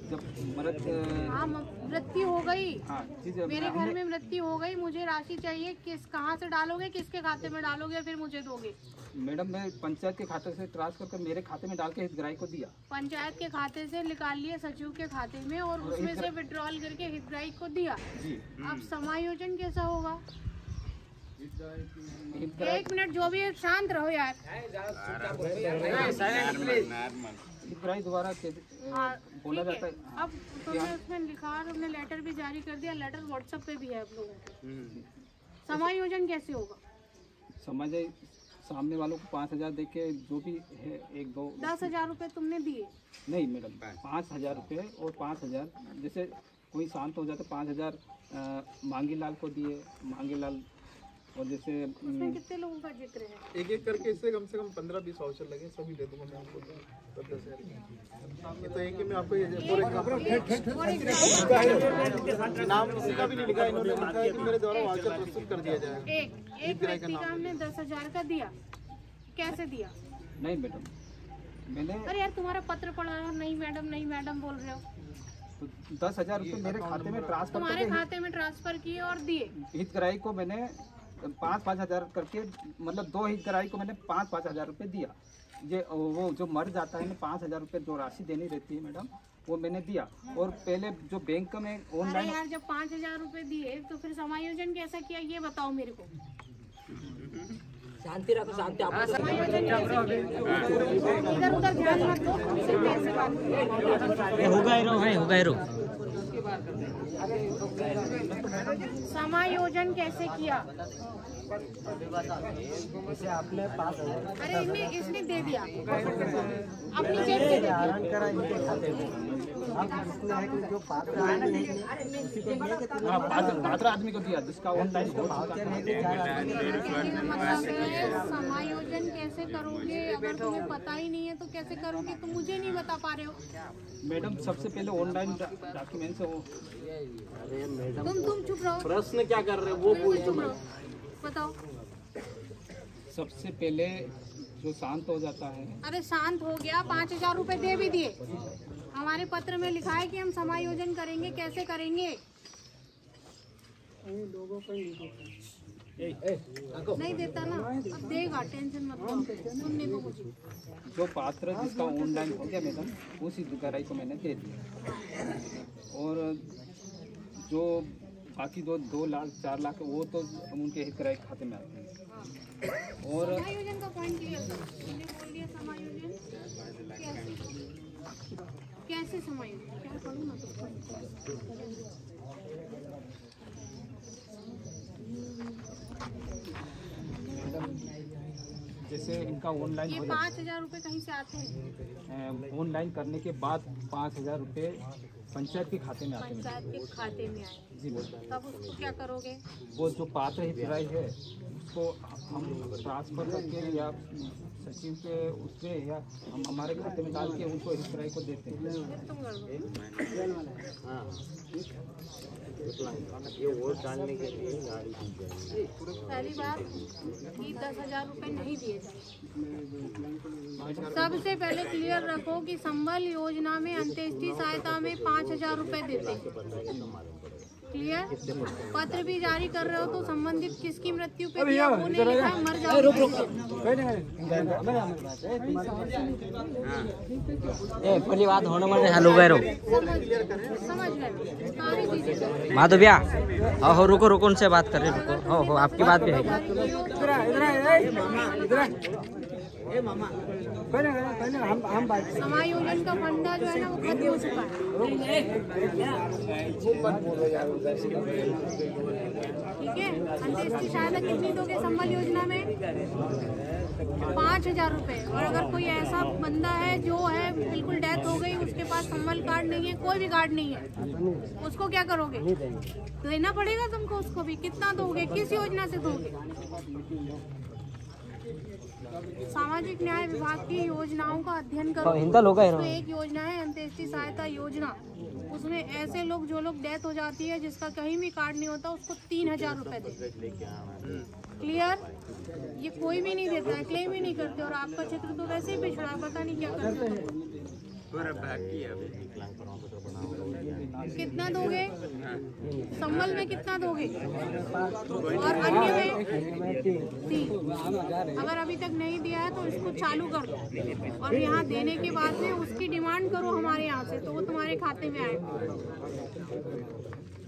[SPEAKER 4] जब
[SPEAKER 3] मृत्यु हो गई,
[SPEAKER 4] हाँ,
[SPEAKER 3] मेरे घर में मृत्यु हो गई, मुझे राशि चाहिए, कहाँ से डालोगे, किसके खाते में डालोगे, फिर मुझे दोगे?
[SPEAKER 4] मैडम मैं पंचायत के खाते से ट्रांसफर कर मेरे खाते में डाल के हितग्राही को दिया।
[SPEAKER 3] पंचायत के खाते से निकाल लिए सचिव के खाते में और उसमें से विड्रॉल करके हितग्राही को दिया। अब समायोजन कैसा होगा? एक मिनट, जो भी है शांत रहो यार।
[SPEAKER 4] हितग्राही द्वारा बोला जाता है।
[SPEAKER 3] अब तुमने उसमें लिखा, तुमने लेटर भी जारी कर दिया, लेटर व्हाट्सएप पे भी है आप लोगों को। समायोजन कैसे होगा?
[SPEAKER 4] समझे, सामने वालों को 5,000 दे के जो भी है 1-2
[SPEAKER 3] 10,000 रुपये तुमने दिए?
[SPEAKER 4] नहीं मैडम, 5,000 रुपये और 5,000 जैसे कोई शांत हो जाता 5,000 मांगी लाल को दिए। मांगी लाल और जैसे
[SPEAKER 3] उसमें कितने लोगों का जिक्र है?
[SPEAKER 1] एक एक करके इससे कम से कम 15-20 वाउचर लगे, सभी दे दूंगा मैं आपको 10,000 ये तो एक ही में आपको ये नाम किसी का भी नहीं लिखा, इन्होंने लिखा है कि मेरे द्वारा वाउचर प्रस्तुत कर दिया जाएगा।
[SPEAKER 3] एक व्यक्ति का हमने 10,000 का दिया, कैसे दिया?
[SPEAKER 4] नहीं मैडम, मैंने
[SPEAKER 3] अरे यार तुम्हारा पत्र पढ़ा है, नहीं मैडम बोल रहे हो।
[SPEAKER 4] तो 10,000 रुपये मेरे खाते में ट्रांसफर
[SPEAKER 3] तुम्हारे खाते में ट्रांसफर किए और दिए।
[SPEAKER 4] हितग्राही को मैंने 5-5 हज़ार करके, मतलब 2 हितग्राही को मैंने 5-5 हज़ार रुपये दिया। ये वो जो मर जाता है ना 5,000 रुपये जो राशि देनी रहती है मैडम, वो मैंने दिया। और पहले जो बैंक में ऑनलाइन,
[SPEAKER 3] अरे यार जब 5,000 रुपये दिए तो फिर समायोजन कैसा किया ये बताओ मेरे को।
[SPEAKER 5] शांति रखो, शांति।
[SPEAKER 3] समायोजन इधर उधर ध्यान मत दो, सिर्फ ऐसे बात
[SPEAKER 5] होगा
[SPEAKER 3] समायोजन कैसे किया?
[SPEAKER 6] इसे आपने 5,000
[SPEAKER 3] अरे इसने दे दिया अपनी जेब से दे दिया।
[SPEAKER 6] इनके खाते में अब इसमें है कि जो पात्र आदमी है उसी को दिया कि
[SPEAKER 4] पात्र आदमी को दिया जिसका ऑनलाइन
[SPEAKER 6] वाउचर है कि 4 आदमी
[SPEAKER 3] मतलब समायोजन कैसे करोगे? अगर तुम्हें पता ही नहीं है तो कैसे करोगे? तुम मुझे नहीं बता पा रहे हो।
[SPEAKER 4] मैडम सबसे पहले ऑनलाइन डॉक्यूमेंट से वो
[SPEAKER 3] तुम चुप रहो।
[SPEAKER 5] प्रश्न क्या कर रहे हो वो
[SPEAKER 3] तुम चुप रहो, बताओ।
[SPEAKER 4] सबसे पहले जो शांत हो जाता है।
[SPEAKER 3] अरे शांत हो गया, 5,000 रुपए दे भी दिए। हमारे पत्र में लिखा है कि हम समायोजन करेंगे, कैसे करेंगे? नहीं देता ना, अब देगा, टेंशन मत लो, सुनने को कुछ।
[SPEAKER 4] जो पात्र जिसका ऑनलाइन हो गया मैडम, उसी हितग्राही को मैंने दे दिया। और जो बाकी 2 लाख 4 लाख वो तो उनके हितग्राही खाते में आते हैं। और
[SPEAKER 3] समायोजन का पॉइंट क्लियर करो। तुमने बोल दिया समायोजन कैसे समायोजन, क्या करूँ ना तो
[SPEAKER 4] जैसे इनका ऑनलाइन
[SPEAKER 3] ये
[SPEAKER 4] हो
[SPEAKER 3] 5,000 रुपए कहीं से आते हैं?
[SPEAKER 4] ऑनलाइन करने के बाद 5,000 रुपये पंचायत के खाते में आते हैं।
[SPEAKER 3] पंचायत के खाते में आए
[SPEAKER 4] जी मैडम।
[SPEAKER 3] तब उसको क्या करोगे?
[SPEAKER 4] वो जो पात्र हितग्राही है उसको हम ट्रांसफर करके या सचिव के उससे या हम हमारे खाते में डाल के उनको हितग्राही को देते हैं।
[SPEAKER 3] फिर तुम कर दो।
[SPEAKER 2] ये वोट डालने के लिए गाड़ी दी जाएगी।
[SPEAKER 3] पहली बात कि 10,000 रुपए नहीं दिए जाए। सबसे पहले क्लियर रखो कि संबल योजना में अंत्येष्टि सहायता में 5,000 रुपए देते हैं। क्लियर? पत्र भी जारी कर रहे हो तो संबंधित किसकी मृत्यु पे दिया वो नहीं लिखा है, मर जाओ।
[SPEAKER 5] पहली बात होने वाले हेलो गैरो
[SPEAKER 3] समझ गए? सारी चीजें
[SPEAKER 5] माधव्या हो रुको उनसे बात कर रहे रुको हो आपकी बात भी है।
[SPEAKER 3] समायोजन का फंडा जो है ना वो खत्म हो चुका है। ठीक है, अंत्येष्टि सहायता कितनी दोगे संबल योजना में? 5,000 रुपए। और अगर कोई ऐसा बंदा है जो है बिल्कुल डेथ हो गई, उसके पास संबल कार्ड नहीं है, कोई भी कार्ड नहीं है, उसको क्या करोगे? देना पड़ेगा तुमको उसको भी। कितना दोगे, किस योजना से दोगे? सामाजिक न्याय विभाग की योजनाओं का अध्ययन करो। उसमें एक योजना है अंत्येष्टि सहायता योजना। उसमें ऐसे लोग जो लोग डेथ हो जाती है जिसका कहीं भी कार्ड नहीं होता उसको 3,000 रुपए देते। क्लियर? ये कोई भी नहीं देता है, क्लेम ही नहीं करते। और आपका क्षेत्र तो वैसे ही पिछड़ा है, पता नहीं क्या करते। कितना दोगे? संबल में कितना दोगे? और अन्य में 3। अगर अभी तक नहीं दिया है तो इसको चालू कर दो और यहाँ देने के बाद में उसकी डिमांड करो हमारे यहाँ से, तो वो तुम्हारे खाते में आएगा।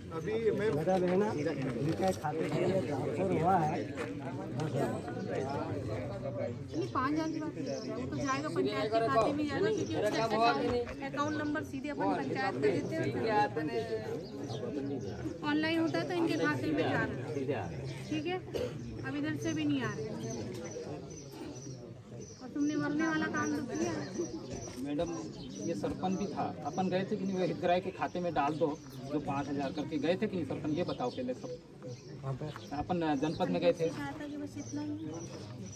[SPEAKER 1] अभी मैं
[SPEAKER 6] बता देना इनके खाते में ट्रांसफर हुआ है।
[SPEAKER 3] नहीं 5,000 की बात नहीं कर रहा, वो तो जाएगा पंचायत के खाते में जाएगा, क्योंकि उसका अकाउंट नंबर सीधे अपन पंचायत का देते हैं। ऑनलाइन होता है तो इनके खाते में जा रहा है। ठीक है, अब इधर से भी नहीं आ रहे और तुमने मरने वाला काम तो किया।
[SPEAKER 4] मैडम ये सरपंच भी था, अपन गए थे कि नहीं वो हितग्राही के खाते में डाल दो जो 5,000 करके गए थे कि नहीं सरपंच, ये बताओ पहले सब। अपन जनपद में गए थे।
[SPEAKER 3] चाहता कि बस इतना ही।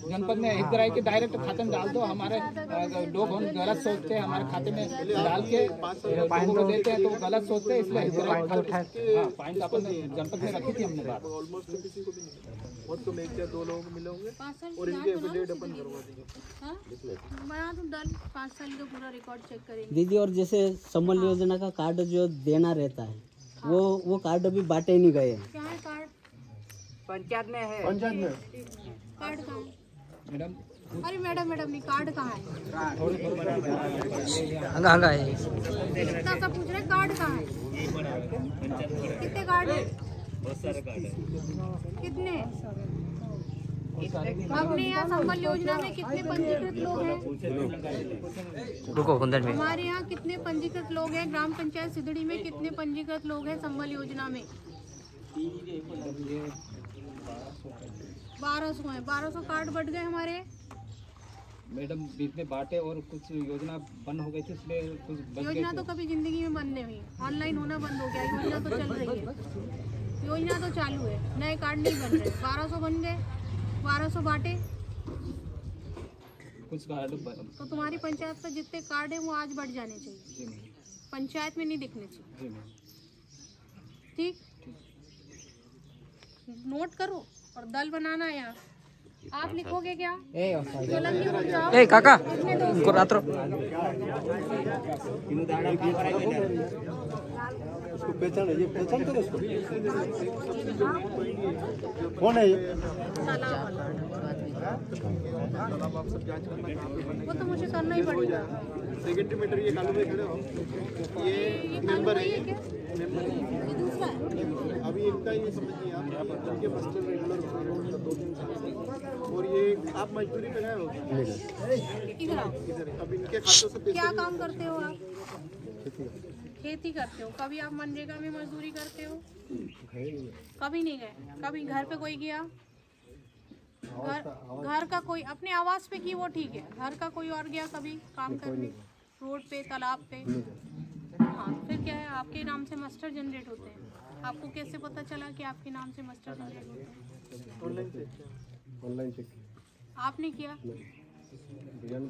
[SPEAKER 4] जनपद में इधर आई के डायरेक्ट खाते में डाल दो। हमारे लोग हम गलत सोचते हैं, हमारे खाते में डाल के लोगों को देते हैं तो गलत सोचते हैं, इसलिए पॉइंट अपन जनपद में रखी थी हमने बात।
[SPEAKER 1] ऑलमोस्ट किसी को भी नहीं, बहुत कम 1 या 2 लोगों को मिले होंगे और इनके एफिडेविट अपन करवा देंगे।
[SPEAKER 3] हाँ? बना दूं दल 5 साल का पूरा रिकॉर्ड चेक करेंगे।
[SPEAKER 5] दीदी और जैसे संबल योजना का कार्ड जो देना रहता है वो कार्ड अभी बांटे नहीं गए हैं।
[SPEAKER 3] क्या है कार्ड?
[SPEAKER 9] पंचायत में है।
[SPEAKER 7] पंचायत में
[SPEAKER 3] कार्ड कहाँ है?
[SPEAKER 4] मैडम
[SPEAKER 3] अरे मैडम नहीं, कार्ड कहाँ है? इतना सब पूछ रहे, कार्ड कहाँ है? कितने कार्ड है? कितने? अपने यहाँ संबल योजना में कितने पंजीकृत लोग हैं? हमारे यहाँ कितने पंजीकृत लोग हैं? ग्राम पंचायत सिधड़ी में कितने पंजीकृत लोग हैं संबल योजना में? 1200 हैं। 1200 कार्ड बढ़ गए हमारे।
[SPEAKER 4] मैडम बीच में बांटे और कुछ योजना बंद हो गई थी, इसलिए कुछ बच गए
[SPEAKER 3] योजना
[SPEAKER 4] थे।
[SPEAKER 3] तो कभी जिंदगी में बंद नहीं हुई, ऑनलाइन होना बंद हो गया। योजना तो चल रही है, योजना तो चालू है, नए कार्ड नहीं बन रहे। 1200 बन गए, 1200 बांटे
[SPEAKER 4] कुछ कार्ड
[SPEAKER 3] तो तुम्हारी पंचायत पर जितने कार्ड है वो आज बढ़ जाने चाहिए, पंचायत में नहीं दिखने चाहिए। ठीक, नोट करो और दल बनाना है यहाँ। आप लिखोगे क्या? सोलंकी को जाओ।
[SPEAKER 9] काका
[SPEAKER 3] रात्र
[SPEAKER 7] उसको पहचान है, ये पहचान करो उसको। कौन है ये?
[SPEAKER 1] आप सब जांच करना कहाँ पे बने।
[SPEAKER 3] वो तो मुझे करना ही पड़ेगा।
[SPEAKER 1] सेक्रेटरी मीटर ये कालू में खड़े हो, ये मेंबर है, मेंबर
[SPEAKER 3] ये दूसरा है।
[SPEAKER 1] अभी इनका ये समझिए आप, इनके मास्टर रेगुलर 2-3 साल और ये आप मजदूरी पे गए हो
[SPEAKER 3] इधर आओ।
[SPEAKER 1] इधर। अब इनके खातों से पैसे
[SPEAKER 3] क्या काम करते हो आप? खेती करते हो। कभी आप मनरेगा में मजदूरी करते हो? कभी नहीं गए। कभी घर पे कोई गया? घर का कोई अपने आवास पे की वो ठीक है, घर का कोई और गया कभी काम करने रोड पे तालाब पे? हाँ, फिर क्या है, आपके नाम से मस्टर जनरेट होते हैं। आपको कैसे पता चला कि आपके नाम से मस्टर जनरेट होते हैं?
[SPEAKER 7] ऑनलाइन चेक
[SPEAKER 3] आपने किया?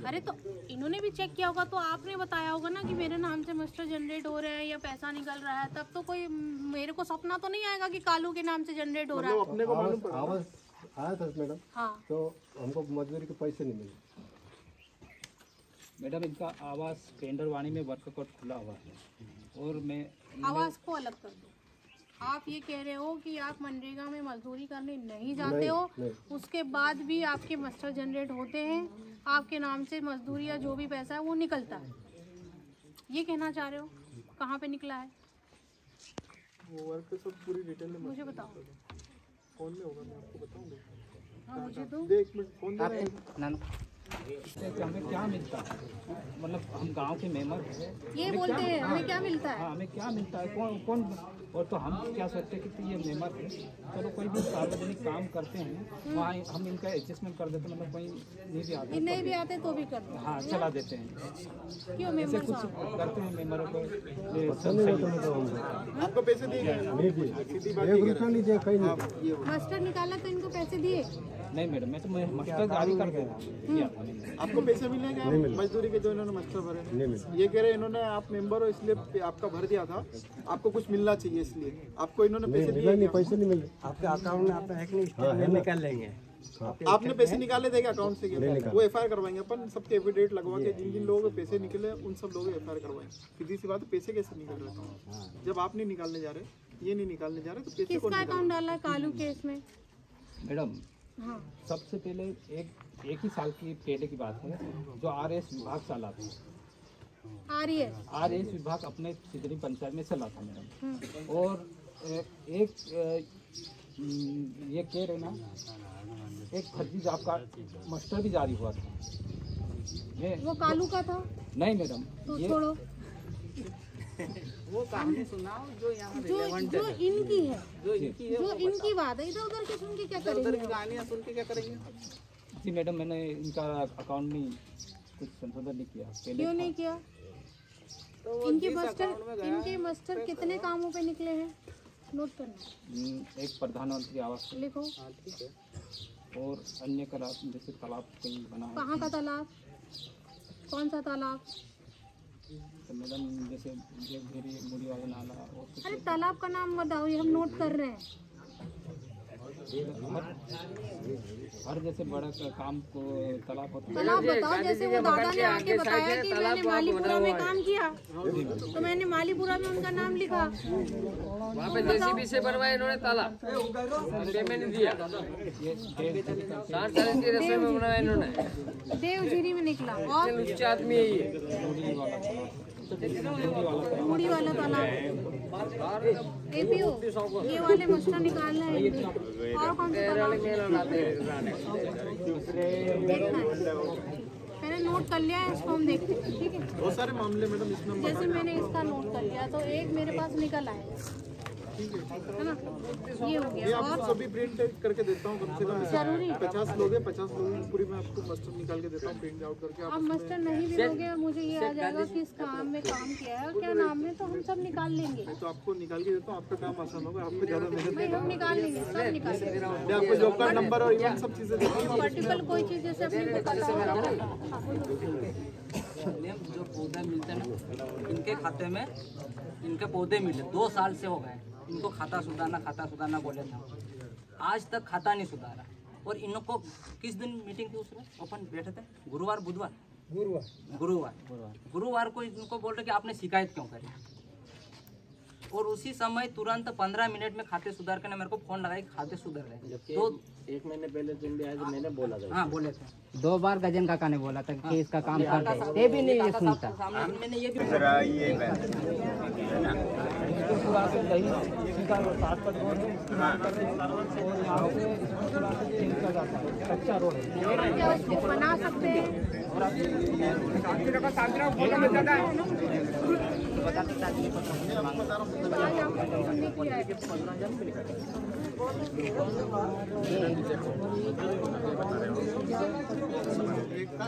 [SPEAKER 3] अरे तो इन्होंने भी चेक किया होगा तो आपने बताया होगा ना कि मेरे नाम से मस्टर जनरेट हो रहे हैं या पैसा निकल रहा है। तब तो कोई मेरे को सपना तो नहीं आएगा कि कालू के नाम से जनरेट हो रहा है।
[SPEAKER 1] अपने को मालूम पड़ा।
[SPEAKER 7] आवाज आया था मैडम।
[SPEAKER 3] हाँ,
[SPEAKER 7] तो हमको मजदूरी के पैसे नहीं मिले।
[SPEAKER 4] मैडम इनका आवास टेंडरवाणी में वर्क कोड खुला हुआ है और मैं
[SPEAKER 3] आवास को अलग कर दो। आप ये कह रहे हो कि आप मनरेगा में मजदूरी करने नहीं जाते हो, उसके बाद भी आपके मस्टर जनरेट होते हैं, आपके नाम से मजदूरी या जो भी पैसा है वो निकलता है। ये कहना चाह रहे हो? कहाँ पे निकला है
[SPEAKER 1] वो वर्क पे सब पूरी डिटेल में
[SPEAKER 3] मुझे बताओ।
[SPEAKER 1] फोन में होगा, मैं आपको बताऊंगा।
[SPEAKER 3] हाँ, मुझे तो
[SPEAKER 1] दे 1 मिनट फोन दे।
[SPEAKER 4] हमें क्या मिलता है, मतलब हम गांव के मेंबर हैं,
[SPEAKER 3] ये बोलते हैं हमें क्या मिलता है?
[SPEAKER 4] हाँ हमें क्या मिलता है, कौन और तो हम क्या सोचते हैं कि ये मेंबर है, चलो कोई भी सार्वजनिक काम करते हैं वहाँ हम इनका एडजस्टमेंट कर देते हैं, मतलब कोई नहीं भी आते
[SPEAKER 3] नहीं भी आते तो भी कर दो।
[SPEAKER 4] हाँ चला देते हैं।
[SPEAKER 3] क्यों
[SPEAKER 4] ऐसे
[SPEAKER 3] मेंबर
[SPEAKER 4] कुछ
[SPEAKER 3] साहब?
[SPEAKER 4] करते हैं मेंबरों को।
[SPEAKER 1] आपको पैसे दिए गए? सीधी बात
[SPEAKER 7] 1 रुपया नहीं दिया कहीं नहीं।
[SPEAKER 3] मास्टर निकाला तो इनको पैसे दिए?
[SPEAKER 4] नहीं मैडम, मैं तो मास्टर जारी कर दिया।
[SPEAKER 1] आपको पैसे मिलेंगे मजदूरी के जो इन्होंने मास्टर भरे? ये कह रहे इन्होंने आप मेंबर हो इसलिए आपका भर दिया था, आपको कुछ मिलना चाहिए इसलिए आपको इन्होंने पैसे दिए?
[SPEAKER 7] नहीं, पैसे नहीं मिले।
[SPEAKER 6] आपके अकाउंट में आपका है कि नहीं, निकाल लेंगे।
[SPEAKER 1] आपने पैसे निकाले थे अकाउंट से? वो एफआईआर करवाएंगे अपन, सबके एफिडेविट लगवा के जिन जिन लोगों के पैसे निकले उन सब लोगों को एफआईआर करवाएंगे। सीधी सी बात है, पैसे कैसे निकल रहे हैं जब आप नहीं निकालने जा रहे, ये नहीं निकालने जा रहे तो पैसे कौन
[SPEAKER 3] किसका अकाउंट डाला है कालू केस में?
[SPEAKER 4] मैडम
[SPEAKER 3] हाँ,
[SPEAKER 4] सबसे पहले एक ही साल की पहले की बात है, जो आरएस विभाग चला था। आरएस विभाग अपने सिधरी पंचायत में चला था मैडम। और एक ये कह रहे ना, एक फर्जी जॉब का मास्टर भी जारी हुआ था।
[SPEAKER 3] वो कालू का था?
[SPEAKER 4] नहीं मैडम,
[SPEAKER 3] तो
[SPEAKER 4] ये
[SPEAKER 3] छोड़ो,
[SPEAKER 9] वो कहानी सुनाओ जो यहाँ
[SPEAKER 3] जो इनकी है,
[SPEAKER 9] जो इनकी है,
[SPEAKER 3] जो इनकी बात है। इधर उधर की सुन के क्या
[SPEAKER 9] उधर
[SPEAKER 3] करेंगे?
[SPEAKER 9] की कहानियाँ सुन के क्या करेंगे?
[SPEAKER 4] जी मैडम, मैंने इनका अकाउंट में कुछ संशोधन नहीं किया पहले।
[SPEAKER 3] क्यों नहीं किया?
[SPEAKER 9] तो वो
[SPEAKER 3] इनके
[SPEAKER 9] जिस
[SPEAKER 3] मास्टर
[SPEAKER 9] account में गया,
[SPEAKER 3] कितने कामों पे निकले हैं? नोट करना।
[SPEAKER 4] एक प्रधानमंत्री आवास
[SPEAKER 3] लिखो।
[SPEAKER 4] और अन्य का जैसे तालाब कहीं बना है।
[SPEAKER 3] कहाँ का तालाब? कौन सा तालाब?
[SPEAKER 4] तो मैडम जैसे देवघेरी मुड़ी वाला नाला और कुछ
[SPEAKER 3] अरे तालाब का नाम बताओ, ये हम नोट कर रहे हैं।
[SPEAKER 4] हर जैसे बड़ा काम को तालाब होता है।
[SPEAKER 3] तालाब बताओ, जैसे वो दादा ने आके बताया कि मैंने मालीपुरा में काम किया, तो मैंने मालीपुरा में उनका नाम लिखा।
[SPEAKER 9] वहाँ पे जेसीबी से बनवाया इन्होंने तालाब, पेमेंट दिया। 60 साल की रसोई में बनाया इन्होंने।
[SPEAKER 3] देवझीरी में निकला। और
[SPEAKER 9] उच्च आदमी है ये।
[SPEAKER 3] मुड़ी वाला तालाब। एपीओ ये वाले मस्टर निकालना है। और कौन सा तालाब? मैंने नोट कर लिया है, इसको हम देखते हैं। ठीक है,
[SPEAKER 1] बहुत सारे मामले मैडम इसमें
[SPEAKER 3] जैसे मैंने इसका नोट कर लिया तो एक मेरे पास निकल आया, है ना? ये हो
[SPEAKER 1] ये
[SPEAKER 3] गया।
[SPEAKER 1] आपको
[SPEAKER 3] और
[SPEAKER 1] सभी प्रिंट करके देता हूँ, कम से कम
[SPEAKER 3] जरूरी
[SPEAKER 1] 50 लोग हैं, 50 लोगों की पूरी मैं आपको मस्टर निकाल के देता हूँ, प्रिंट आउट करके
[SPEAKER 3] आप मस्टर नहीं भी दोगे और मुझे ये आ जाएगा किस काम में काम किया है और क्या नाम है, तो हम सब निकाल लेंगे।
[SPEAKER 1] तो आपको निकाल के देता हूँ, आपका काम आसान होगा, आपको ज़्यादा मेहनत
[SPEAKER 3] नहीं, हम निकाल लेंगे, सब निकाल लेंगे।
[SPEAKER 1] मैं आपको जॉब कार्ड नंबर और इवन सब चीज़ें देता हूँ।
[SPEAKER 3] पर्टिकुलर कोई चीज़ जैसे अपने को पता
[SPEAKER 10] जो पौधे मिलते हैं ना इनके खाते में, इनके पौधे मिले 2 साल से हो गए। इनको खाता सुधारना बोले थे, आज तक खाता नहीं सुधारा। और इनको किस दिन मीटिंग थी उसमें अपन बैठे थे? गुरुवार को इनको बोल रहे कि आपने शिकायत क्यों करी। और उसी समय तुरंत 15 मिनट में खाते सुधार के ने मेरे को फोन लगाई, खाते सुधर गए। तो 1 महीने पहले तुम भी आए थे, मैंने बोला था। हाँ बोले थे।
[SPEAKER 9] 2 बार गजन काका ने बोला था कि इसका काम करते, ये भी नहीं ये सुनता।
[SPEAKER 10] मैंने ये भी
[SPEAKER 4] कच्चा रोड है,
[SPEAKER 3] क्या उसको बना सकते हैं।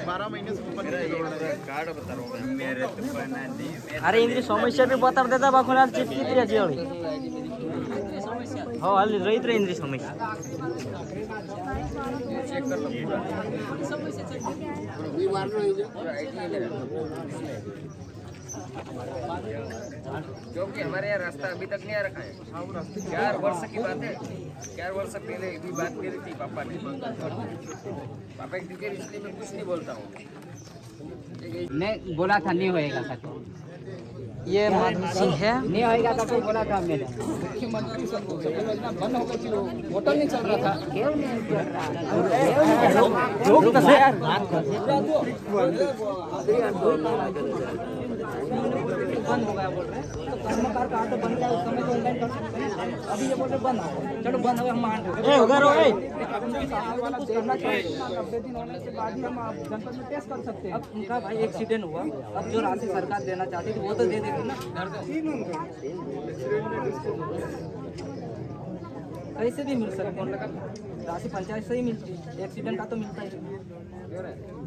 [SPEAKER 1] बारह महीने से ऊपर कार्ड बता रहा हूँ मेरे तो
[SPEAKER 5] अरे इंद्री समस्या भी बता देता बाखुना चिपकी दिया जी हो हाल रहित रे इंद्री समस्या
[SPEAKER 9] क्योंकि हमारे यहाँ रास्ता अभी तक नहीं आ रखा है। 4 वर्ष की बात है, 4 वर्ष पहले भी बात करी थी पापा ने। पापा की टिकट इसलिए मैं कुछ नहीं बोलता हूँ। मैं बोला था नहीं होएगा सर,
[SPEAKER 5] ये माधव सिंह है,
[SPEAKER 9] नहीं होएगा तो कोई बोला था मैंने।
[SPEAKER 4] मुख्यमंत्री योजना बंद हो गई, होटल नहीं चल रहा था।
[SPEAKER 10] बंद हो गया बोल रहे हैं, तो कर्मकार का ऑर्डर बन गया उस समय तो ऑनलाइन कर सकते हैं। अभी ये बोल रहे बंद हो, चलो बंद हो गया, हम मान रहे
[SPEAKER 4] वाला देखना चाहिए। 90 दिन होने के बाद ही हम जनपद में टेस्ट कर सकते हैं।
[SPEAKER 10] अब उनका भाई एक्सीडेंट हुआ, अब जो राशि सरकार देना चाहती थी वो तो दे देगी ना। कैसे भी मिल सकते हैं, राशि पंचायत से ही मिलती है, एक्सीडेंट का तो मिलता ही।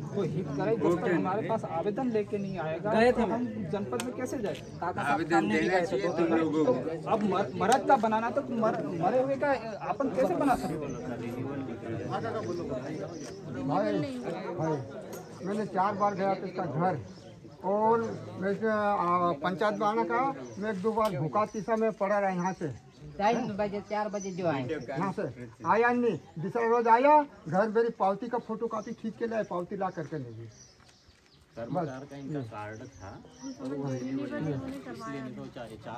[SPEAKER 4] कोई हित करे, जब तक हमारे पास आवेदन लेके नहीं आएगा
[SPEAKER 10] गए थे
[SPEAKER 4] तो हम जनपद में कैसे जाए?
[SPEAKER 10] आवेदन देना चाहिए
[SPEAKER 4] तो अब मरद का बनाना तो मरे हुए का अपन कैसे बना सकते हैं?
[SPEAKER 6] भाई मैंने 4 बार गया था इसका घर, और मैं पंचायत में आना का, मैं 1-2 बार भूखा तीसा में पड़ा रहा यहाँ से
[SPEAKER 9] 4 बजे जो आए
[SPEAKER 6] यहाँ से आया नहीं। दूसरा रोज आया, घर मेरी पावती का फोटो कॉपी खींच के लाए, पावती ला करके ले गई।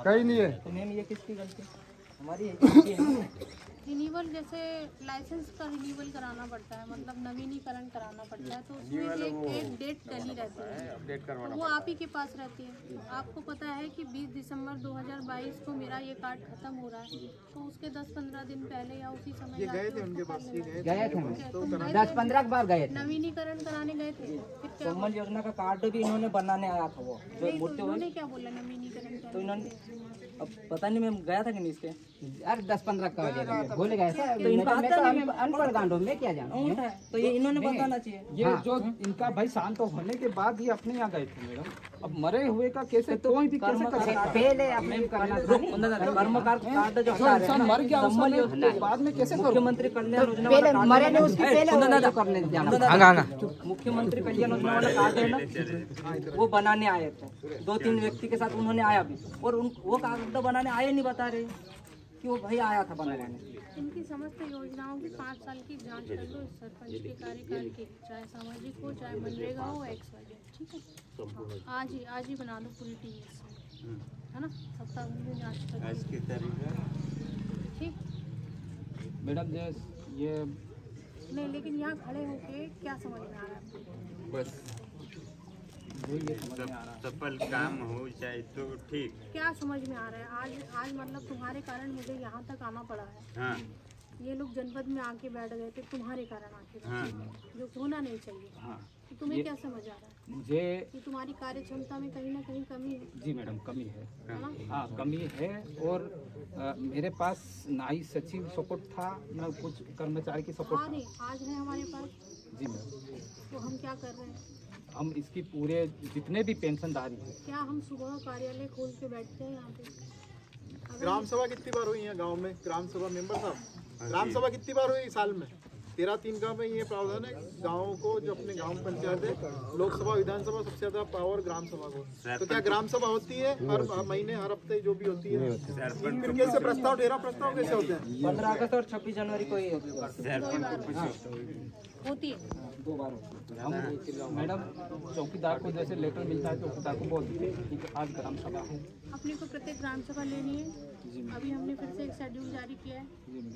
[SPEAKER 6] कहीं नहीं है।
[SPEAKER 10] तो मैम ये किसकी गलती? हमारी
[SPEAKER 3] रिन्यूअल जैसे लाइसेंस का रिन्यूअल कराना पड़ता है, मतलब नवीनीकरण कराना पड़ता है, तो उसमें एक डेट डली रहती है, तो वो आप ही के पास रहती है। आपको पता है कि 20 दिसंबर 2022 को मेरा ये कार्ड खत्म हो रहा है, तो उसके 10-15 दिन पहले या उसी समय
[SPEAKER 1] गए थे उनके पास,
[SPEAKER 9] गए थे 10-15 बार गए थे,
[SPEAKER 3] नवीनीकरण कराने गए थे। फिर क्या
[SPEAKER 10] सम्मान योजना का कार्ड भी इन्होंने बनाने आया था, वो जो
[SPEAKER 3] नहीं, तो
[SPEAKER 10] मूर्ति हुई
[SPEAKER 3] उन्होंने क्या बोला नवीनीकरण
[SPEAKER 10] तो
[SPEAKER 3] क्या?
[SPEAKER 10] इन्होंने अब पता नहीं मैं गया था कि नहीं इसके।
[SPEAKER 11] यार 10-15 का भूल गए थे।
[SPEAKER 10] तो इनको आता नहीं,
[SPEAKER 11] अनपढ़ गांडों में क्या जाना।
[SPEAKER 10] तो ये इन्होंने बताना चाहिए।
[SPEAKER 4] ये जो इनका भाई शांत होने के बाद ये अपने यहाँ गए थे मैडम। अब मरे हुए का कैसे कोई भी कैसे कर सकता है?
[SPEAKER 11] पहले अपने
[SPEAKER 10] कर्मकांड जो
[SPEAKER 4] इंसान मर गया उसमें बाद में कैसे करो?
[SPEAKER 10] मुख्यमंत्री कल्याण योजना
[SPEAKER 11] पहले मरे ने उसके पहले करने जाना।
[SPEAKER 10] मुख्यमंत्री कल्याण योजना वाला कार्ड है ना, वो बनाने आए थे 2-3 व्यक्ति के साथ उन्होंने आया भी, और वो कागज बनाने आए नहीं बता रहे कि वो भाई आया था बनाने।
[SPEAKER 3] इनकी समस्त योजनाओं की 5 साल की जांच कर लो इस सरपंच के कार्यकाल की, चाहे सामाजिक हो चाहे मनरेगा हो XYZ, ठीक है। आज ही बना दो पूरी टीम इसमें, है ना, सप्ताह में जांच कर ठीक
[SPEAKER 4] मैडम। ये
[SPEAKER 3] नहीं, लेकिन यहाँ खड़े होके क्या समझ में आ रहा है?
[SPEAKER 12] बस सफल काम हो जाए तो ठीक।
[SPEAKER 3] क्या समझ में आ रहा है? आज मतलब तुम्हारे कारण मुझे यहाँ तक आना पड़ा है।
[SPEAKER 12] हाँ।
[SPEAKER 3] ये लोग जनपद में आके बैठ गए थे तुम्हारे कारण आके।
[SPEAKER 12] हाँ।
[SPEAKER 3] जो होना नहीं चाहिए।
[SPEAKER 4] हाँ।
[SPEAKER 3] तो तुम्हें क्या समझ आ रहा है?
[SPEAKER 4] मुझे
[SPEAKER 3] कि तुम्हारी कार्य क्षमता में कहीं ना कहीं कमी है।
[SPEAKER 4] जी मैडम, कमी है।
[SPEAKER 3] ना?
[SPEAKER 4] हाँ, कमी है। और मेरे पास ना ही सचिव सपोर्ट था, ना कुछ कर्मचारी की सपोर्ट था।
[SPEAKER 3] आज है हमारे पास।
[SPEAKER 4] जी मैडम।
[SPEAKER 3] तो हम क्या कर रहे हैं?
[SPEAKER 4] हम इसकी पूरे जितने भी पेंशनधारी हैं,
[SPEAKER 3] क्या हम सुबह कार्यालय खोल के बैठते हैं यहाँ पे?
[SPEAKER 1] ग्राम सभा कितनी बार हुई है गांव में? ग्राम सभा मेंबर साहब, ग्राम सभा कितनी बार हुई साल में? 13-3 का में ये प्रावधान है गाँव को, जो अपने गांव पंचायत है, लोकसभा विधानसभा सबसे ज्यादा पावर ग्राम सभा को। तो क्या ग्राम सभा होती है हर महीने, हर हफ्ते, जो भी होती है? फिर कैसे प्रस्ताव, डेरा प्रस्ताव कैसे होते हैं?
[SPEAKER 10] 15 अगस्त और 26 जनवरी को ही
[SPEAKER 3] होती है।
[SPEAKER 4] 2 बार हम मैडम चौकीदार को जैसे लेटर मिलता है, चौकीदार को बोल देते हैं कि आज ग्राम सभा है।
[SPEAKER 3] अपने को प्रत्येक ग्राम सभा लेनी है। अभी हमने फिर से एक शेड्यूल जारी किया है,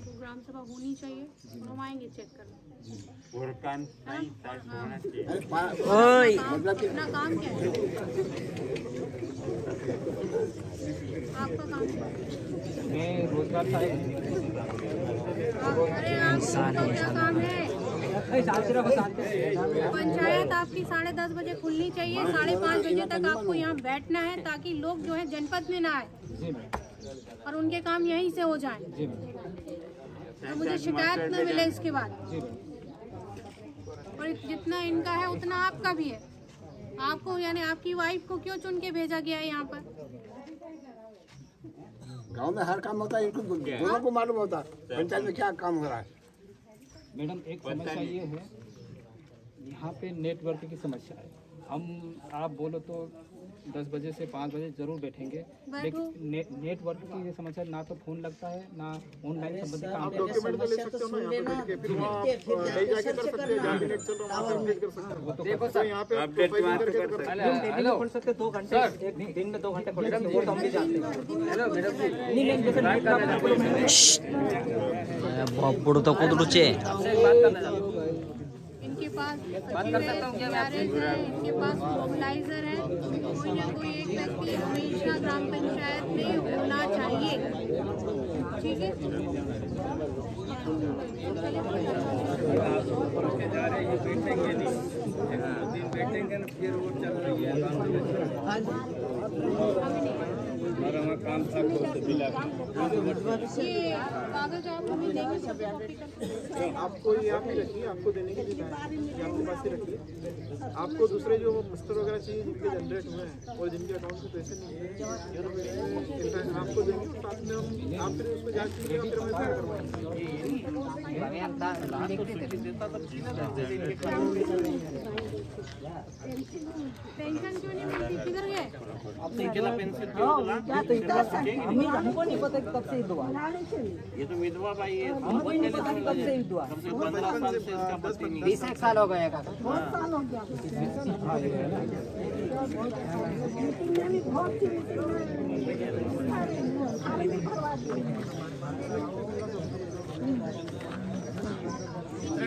[SPEAKER 3] तो ग्राम सभा होनी चाहिए। हम आएंगे चेक करने।
[SPEAKER 12] और काम होना चाहिए।
[SPEAKER 3] अपना काम क्या है? आपका काम क्या है?
[SPEAKER 4] मैं रोजगार सहायक।
[SPEAKER 3] अरे आपका क्या काम है? पंचायत आपकी 10:30 बजे खुलनी चाहिए, 5:30 बजे तक आपको यहाँ बैठना है, ताकि लोग जो है जनपद में ना आए और उनके काम यहीं से हो जाए, तो मुझे शिकायत न मिले इसके बाद। और जितना इनका है उतना आपका भी है। आपको यानी आपकी वाइफ को क्यों चुन के भेजा गया है यहाँ पर?
[SPEAKER 6] गांव में हर काम होता है, इनको दोनों को मालूम होता है पंचायत में क्या काम हो रहा है।
[SPEAKER 4] मैडम एक समस्या ये है, यहाँ पे नेटवर्क की समस्या है। हम आप बोलो तो 10 बजे से 5 बजे जरूर बैठेंगे, लेकिन नेटवर्क की ये समस्या, ना तो फोन लगता है, ना ऑनलाइन संबंधित काम।
[SPEAKER 1] आप डॉक्यूमेंट तो ले सकते हो ना यहाँ पे बैठ के, फिर वहाँ आप ले जाके कर सकते हैं, जहाँ भी नेट चल रहा है वहाँ पे अपडेट कर सकते हैं। देखो सर, यहाँ पे प्रोफाइल करके कर सकते हैं।
[SPEAKER 10] हेलो, खोल सकते 2 घंटे, एक दिन में 2 घंटे खोल सकते, वो तो हम भी जानते हैं। हेलो मैडम जी, नहीं जैसे नाइट
[SPEAKER 5] बापड़ तो खुद रुचे।
[SPEAKER 3] इनके पास गैरेज है, इनके पास मोबिलाइजर है। कोई ना कोई एक व्यक्ति हमेशा ग्राम पंचायत में होना चाहिए, ठीक है?
[SPEAKER 12] बैठेंगे ना, फिर वो चल रही है काम था।
[SPEAKER 3] ये कागज आप हमें देंगे, सब कॉपी कर
[SPEAKER 1] आपको ये आप ही रखिए, आपको देने के लिए आपके पास ही रखिए। आपको दूसरे जो मस्टर वगैरह चाहिए जिनके जनरेट हुए हैं और जिनके अकाउंट में पैसे नहीं है, आपको देंगे तो साथ में हम आप फिर उसको जांच कीजिएगा, फिर हम ऐसा पेंशन क्यों नहीं मिलती? किधर गए?
[SPEAKER 10] हमको नहीं पता कब से हुआ।
[SPEAKER 12] ये तो विधवा भाई है,
[SPEAKER 10] हमको नहीं पता कब से हुआ।
[SPEAKER 12] 15 साल से इसका पति नहीं।
[SPEAKER 11] 20 साल हो गए।
[SPEAKER 3] बहुत साल हो गया।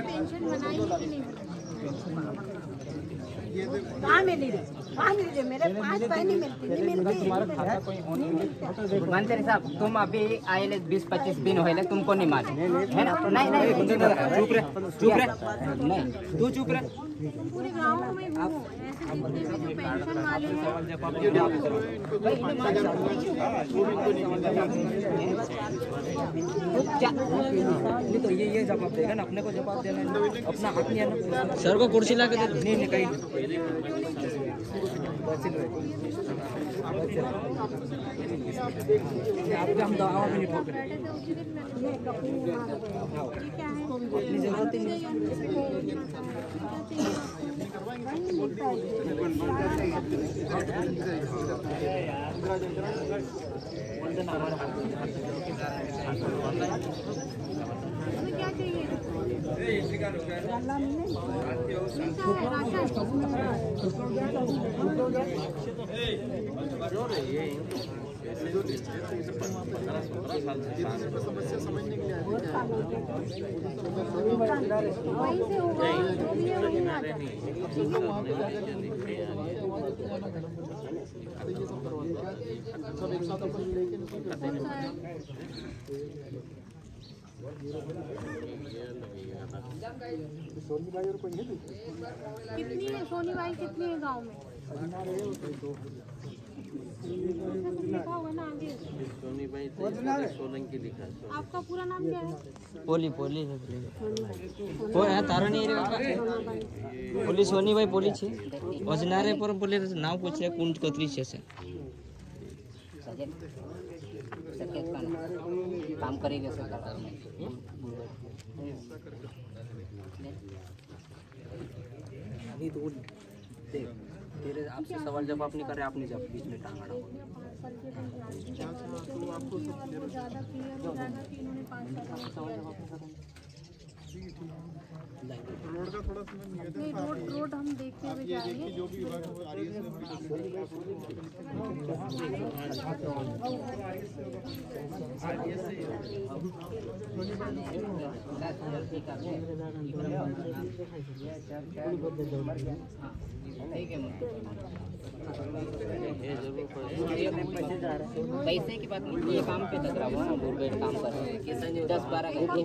[SPEAKER 3] पेंशन बनाई कि नहीं? कहाँ मिली रे? कहाँ मिली रे? मेरे 5 पैसे मिलती।
[SPEAKER 11] मंत्री साहब, तुम अभी आए 20-25 दिन हुए, तुमको नहीं मालूम है ना? नहीं
[SPEAKER 10] चुप रहे, नहीं तू चुप रहे।
[SPEAKER 3] पूरे गाँव में हूँ, जैसे जितने भी जो पेंशन वाले हैं
[SPEAKER 10] तो ये जवाब देगा ना, अपने को जवाब देना है, अपना हक नहीं है ना।
[SPEAKER 5] सर को कुर्सी ला के दे।
[SPEAKER 10] नहीं कहीं हम दवा भी नहीं ठोक रहे। अपनी जरूरत ही नहीं।
[SPEAKER 3] क्या चाहिए?
[SPEAKER 1] समस्या समझने के लिए
[SPEAKER 3] वहीं से होगा, जो भी है वहीं आ जाए।
[SPEAKER 1] सब एक साथ अपन लेके सोनी भाई और कोई है?
[SPEAKER 3] कितनी है सोनी भाई, कितनी है गांव में? लिखा होगा ना आगे।
[SPEAKER 12] सोनी भाई सोलंकी लिखा है।
[SPEAKER 3] आपका पूरा नाम क्या है?
[SPEAKER 5] पोली वो है तारा नहीं रे पोली सोनी भाई पोली छे वजनारे पर बोले नाम पूछे कुंड कोतरी छे से
[SPEAKER 11] काम करेंगे
[SPEAKER 10] अभी तो तेरे आपसे सवाल जवाब नहीं करे, आपने जब बीच में टांग अड़ा।
[SPEAKER 3] आपको ज़्यादा क्लियर हो जाएगा कि इन्होंने 5 साल
[SPEAKER 1] रोड का थोड़ा समय
[SPEAKER 3] नहीं, रोड हम देखते हुए जा रहे हैं।
[SPEAKER 1] जो भी विभाग आ रही है
[SPEAKER 11] पैसे की बात नहीं, ये काम पे लग रहा हुआ दूर काम कर रहे हैं 10-12 घंटे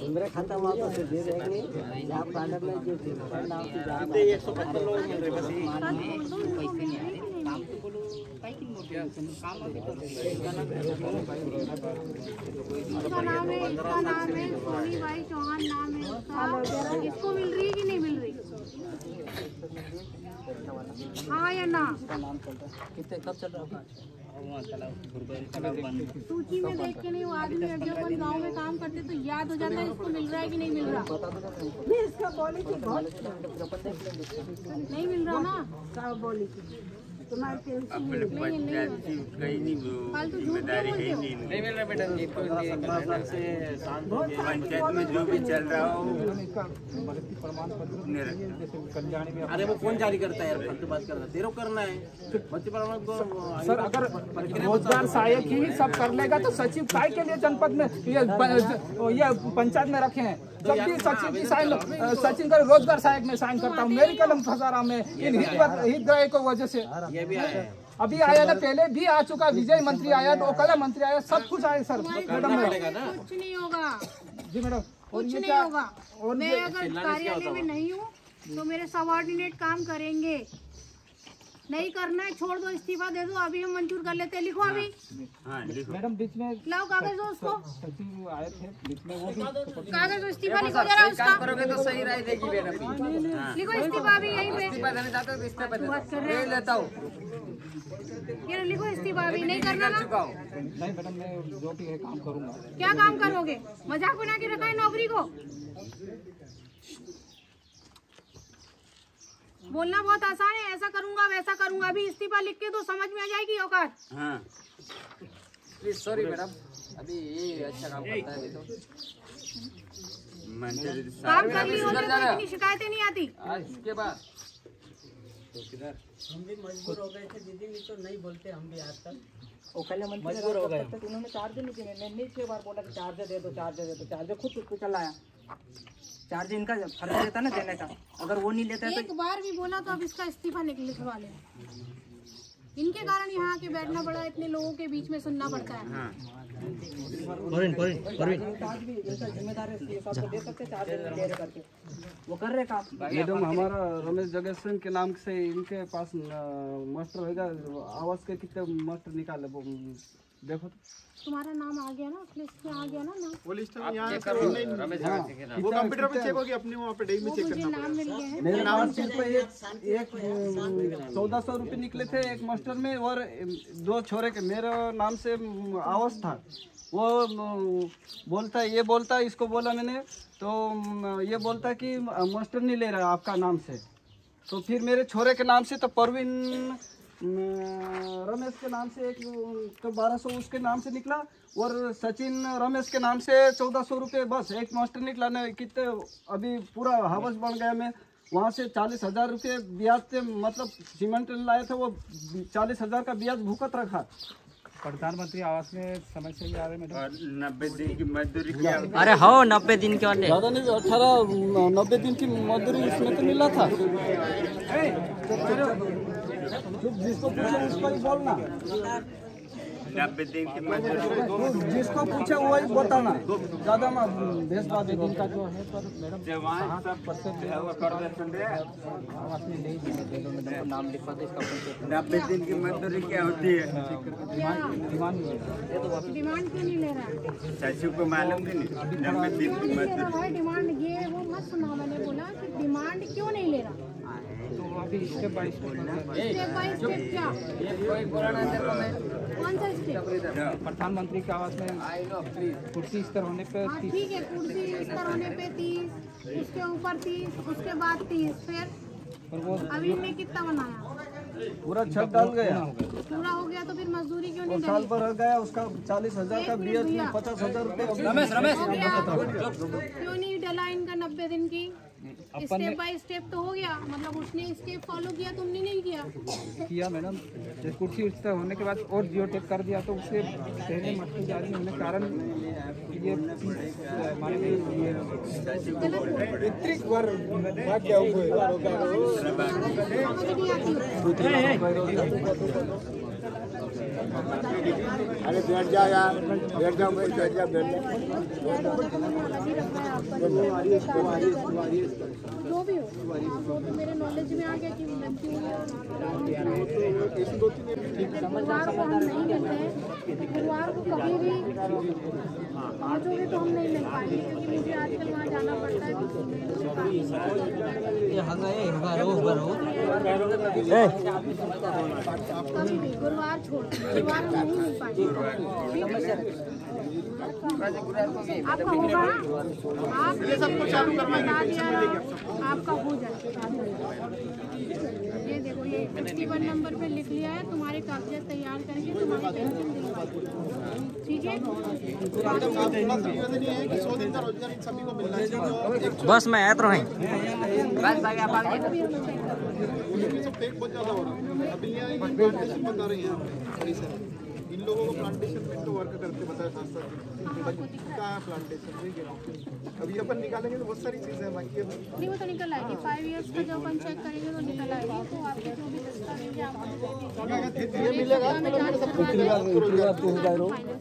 [SPEAKER 11] मेरे खाता में वापस दे देंगे आप पार्लर में जो
[SPEAKER 12] 175 लोग मिल रहे बस
[SPEAKER 11] पैसे नहीं आ रहे काम तो बोलो काई की मोटी काम अभी तो
[SPEAKER 3] इसका नाम है सोनी भाई चौहान नाम है उसका। इसको मिल रही है कि नहीं मिल रही? हाँ या ना?
[SPEAKER 10] कितने कब चल रहा है?
[SPEAKER 3] सूची में देख के नहीं, वो आदमी जब अपन गाँव में काम करते तो याद हो जाता है इसको मिल रहा है कि नहीं मिल रहा। इसका पॉलिसी बहुत नहीं मिल रहा ना, फालतू झूठ क्यों बोलते हो?
[SPEAKER 12] नहीं मिल रहा बेटा, पंचायत में जो भी चल रहा हो। अरे वो कौन जारी करता है यार, फालतू बात कर रहा है, तेरे को करना है मत्स्य प्रमाण को।
[SPEAKER 4] सर अगर रोजगार सहायक ही सब कर लेगा तो सचिव काय के लिए जनपद में ये पंचायत में रखे हैं। जब भी सचिव की साइन सचिन का रोजगार सहायक में साइन करता हूँ, मेरी कलम फंसा रहा मैं इन हितग्राही की वजह से।
[SPEAKER 12] ये भी आया है,
[SPEAKER 4] अभी आया ना, पहले भी आ चुका, विजय मंत्री आया, लोकल मंत्री आया, सब कुछ आया सर। मैडम
[SPEAKER 3] कुछ नहीं होगा
[SPEAKER 4] जी मैडम,
[SPEAKER 3] कुछ नहीं होगा। मैं अगर कार्यालय में नहीं हूँ तो मेरे सबऑर्डिनेट काम करेंगे, नहीं करना है छोड़ दो, इस्तीफा दे दो, अभी हम मंजूर कर लेते हैं। लिखो अभी।
[SPEAKER 4] मैडम बीच में
[SPEAKER 3] लाओ कागज दो उसको,
[SPEAKER 4] सचिव आए थे बीच में, वो भी
[SPEAKER 3] कागज दो, इस्तीफा लिखो जरा उसका।
[SPEAKER 9] काम करोगे तो सही राय देगी मैडम।
[SPEAKER 3] लिखो इस्तीफा भी यहीं पे।
[SPEAKER 9] इस्तीफा देने जाते हो तो इस्तीफा दे लेता हूँ,
[SPEAKER 3] ये लिखो इस्तीफा भी नहीं करना ना।
[SPEAKER 9] चुका हूँ।
[SPEAKER 4] नहीं मैडम, मैं जो भी है काम करूँगा।
[SPEAKER 3] क्या काम करोगे? मजाक बना के रखा है नौकरी को। बोलना बहुत आसान है, ऐसा करूंगा वैसा करूंगा। अभी इस्तीफा लिख के तो समझ में आ जाएगी औकात।
[SPEAKER 12] हाँ
[SPEAKER 9] प्लीज सॉरी मैडम, अभी ये अच्छा काम करता है तो
[SPEAKER 3] काम कर ली होती तो इतनी शिकायतें नहीं आती।
[SPEAKER 9] आज इसके बाद
[SPEAKER 11] हम भी मजबूर हो गए थे दीदी, नहीं तो नहीं बोलते हम भी आज तक।
[SPEAKER 10] मजबूर हो गए, उन्होंने चार्ज नहीं दिए। मैंने 6 बार बोला कि चार्ज दे दो, चार्ज दे दो, चार्ज खुद चला आया। चार्ज इनका फर्ज रहता ना देने का, अगर वो नहीं लेता है
[SPEAKER 3] एक बार भी बोला तो अब इसका इस्तीफा लिखवा ले। इनके कारण यहाँ के बैठना पड़ा, इतने लोगों के बीच में सुनना पड़ता है।
[SPEAKER 10] वो कर रहे काम।
[SPEAKER 13] मैडम हमारा रमेश जगेश्वर के नाम से इनके पास मास्टर होगा, आवाज के कितने मास्टर निकाले वो देखो तो।
[SPEAKER 3] तुम्हारा नाम आ गया ना, लिस्ट में आ गया ना नाम।
[SPEAKER 1] वो लिस्ट में यहाँ से वो कंप्यूटर पे चेक होगी, अपने वहाँ पे डेली में चेक करना
[SPEAKER 3] नाम मिल गया है।
[SPEAKER 13] मेरे नाम से एक 1400 रुपये निकले थे एक मास्टर में, और 2 छोरे के मेरा नाम से आवाज था। वो बोलता है, ये बोलता है, इसको बोला मैंने तो ये बोलता है कि मास्टर नहीं ले रहा आपका नाम से। तो फिर मेरे छोरे के नाम से तो परवीन रमेश के नाम से एक तो 1200 उसके नाम से निकला, और सचिन रमेश के नाम से 1400 रुपये बस एक मास्टर निकला। ना कितने अभी पूरा हवस बन गया। मैं वहाँ से 40,000 रुपये ब्याज से मतलब सीमेंट लाया था, वो 40,000 का ब्याज भुगत रखा।
[SPEAKER 4] प्रधानमंत्री आवास में समस्या ये आ रही है मैडम।
[SPEAKER 9] 90 दिन की मजदूरी किया।
[SPEAKER 5] अरे हो 90 दिन के वाले
[SPEAKER 13] ज़्यादा नहीं, 90 दिन की मजदूरी इसमें तो मिला था। जिसको पूछे उसको ही बोलना।
[SPEAKER 9] 90 दिन की मजदूरी
[SPEAKER 13] जिसको पूछे वही बताना, ज़्यादा भेजबाजी
[SPEAKER 4] दिन का जो है पर मैडम
[SPEAKER 9] जवान सब
[SPEAKER 4] नाम लिखवा दे इसका।
[SPEAKER 9] 90 दिन की मजदूरी क्या होती है?
[SPEAKER 3] डिमांड क्यों नहीं ले रहा है?
[SPEAKER 9] चाचू को मालूम भी नहीं 90 दिन की मजदूरी।
[SPEAKER 3] भाई डिमांड ये वो मत सुना, मैंने बोला कि डिमांड क्यों नहीं ले रहा।
[SPEAKER 4] तो अभी स्टेप बाय स्टेप
[SPEAKER 3] क्या? कौन सा स्टेप?
[SPEAKER 4] प्रधानमंत्री के आवास में कुर्सी स्तर होने पे
[SPEAKER 3] हाँ ठीक है, कुर्सी स्तर होने पे 30, उसके ऊपर 30, उसके बाद 30, फिर अभी ने कितना बनाया?
[SPEAKER 13] पूरा छत डाल गया।
[SPEAKER 3] पूरा हो गया तो फिर मजदूरी क्यों नहीं
[SPEAKER 13] साल भर हो गया उसका 40,000 का ब्याज में 50,000 रुपये।
[SPEAKER 3] क्यों नहीं डला इनका 90 दिन की? स्टेप बाय स्टेप तो हो गया, मतलब उसने स्टेप फॉलो किया, तुमने नहीं किया
[SPEAKER 4] मैडम। कुर्सी स्तर होने के बाद और जियो टेक कर दिया तो उससे पहले मट्टी जारी होने के कारण ये हमारे लिए
[SPEAKER 7] अरे बैठ जाओ यार, बैठ जाओ, बैठ जाओ, बैठ जाओ।
[SPEAKER 3] जो भी हो वो तो मेरे नॉलेज में आ गया कि लड़की गुरुवार को हम नहीं मिलते हैं, गुरुवार को कभी भी पहुँचोगे तो हम नहीं मिल पाएंगे, क्योंकि मुझे आजकल वहाँ जाना पड़ता है। कभी भी गुरुवार छोड़, गुरुवार हम नहीं मिल पाएंगे। आपका होगा, आप ये सबको चालू करवा दिया, आपका हो जाएगा। ये देखो, ये 51 नंबर पे लिख लिया है, तुम्हारे कागजात तैयार करके तुम्हारे पेंशन दिलवा देंगे। ठीक है,
[SPEAKER 5] बस मैं आया तो रही
[SPEAKER 1] फेक बहुत ज्यादा हो रहा है। अभी यहाँ प्लांटेशन बता रही है इन लोगों को प्लांटेशन में तो वर्क करते बताया साथ साथ का प्लांटेशन अभी अपन निकालेंगे तो बहुत सारी चीजें हैं बाकी।
[SPEAKER 3] नहीं वो तो निकल आएगी, 5 इयर्स का जब अपन चेक करेंगे तो निकल आएगी। तो आपके जो भी दस्तावेज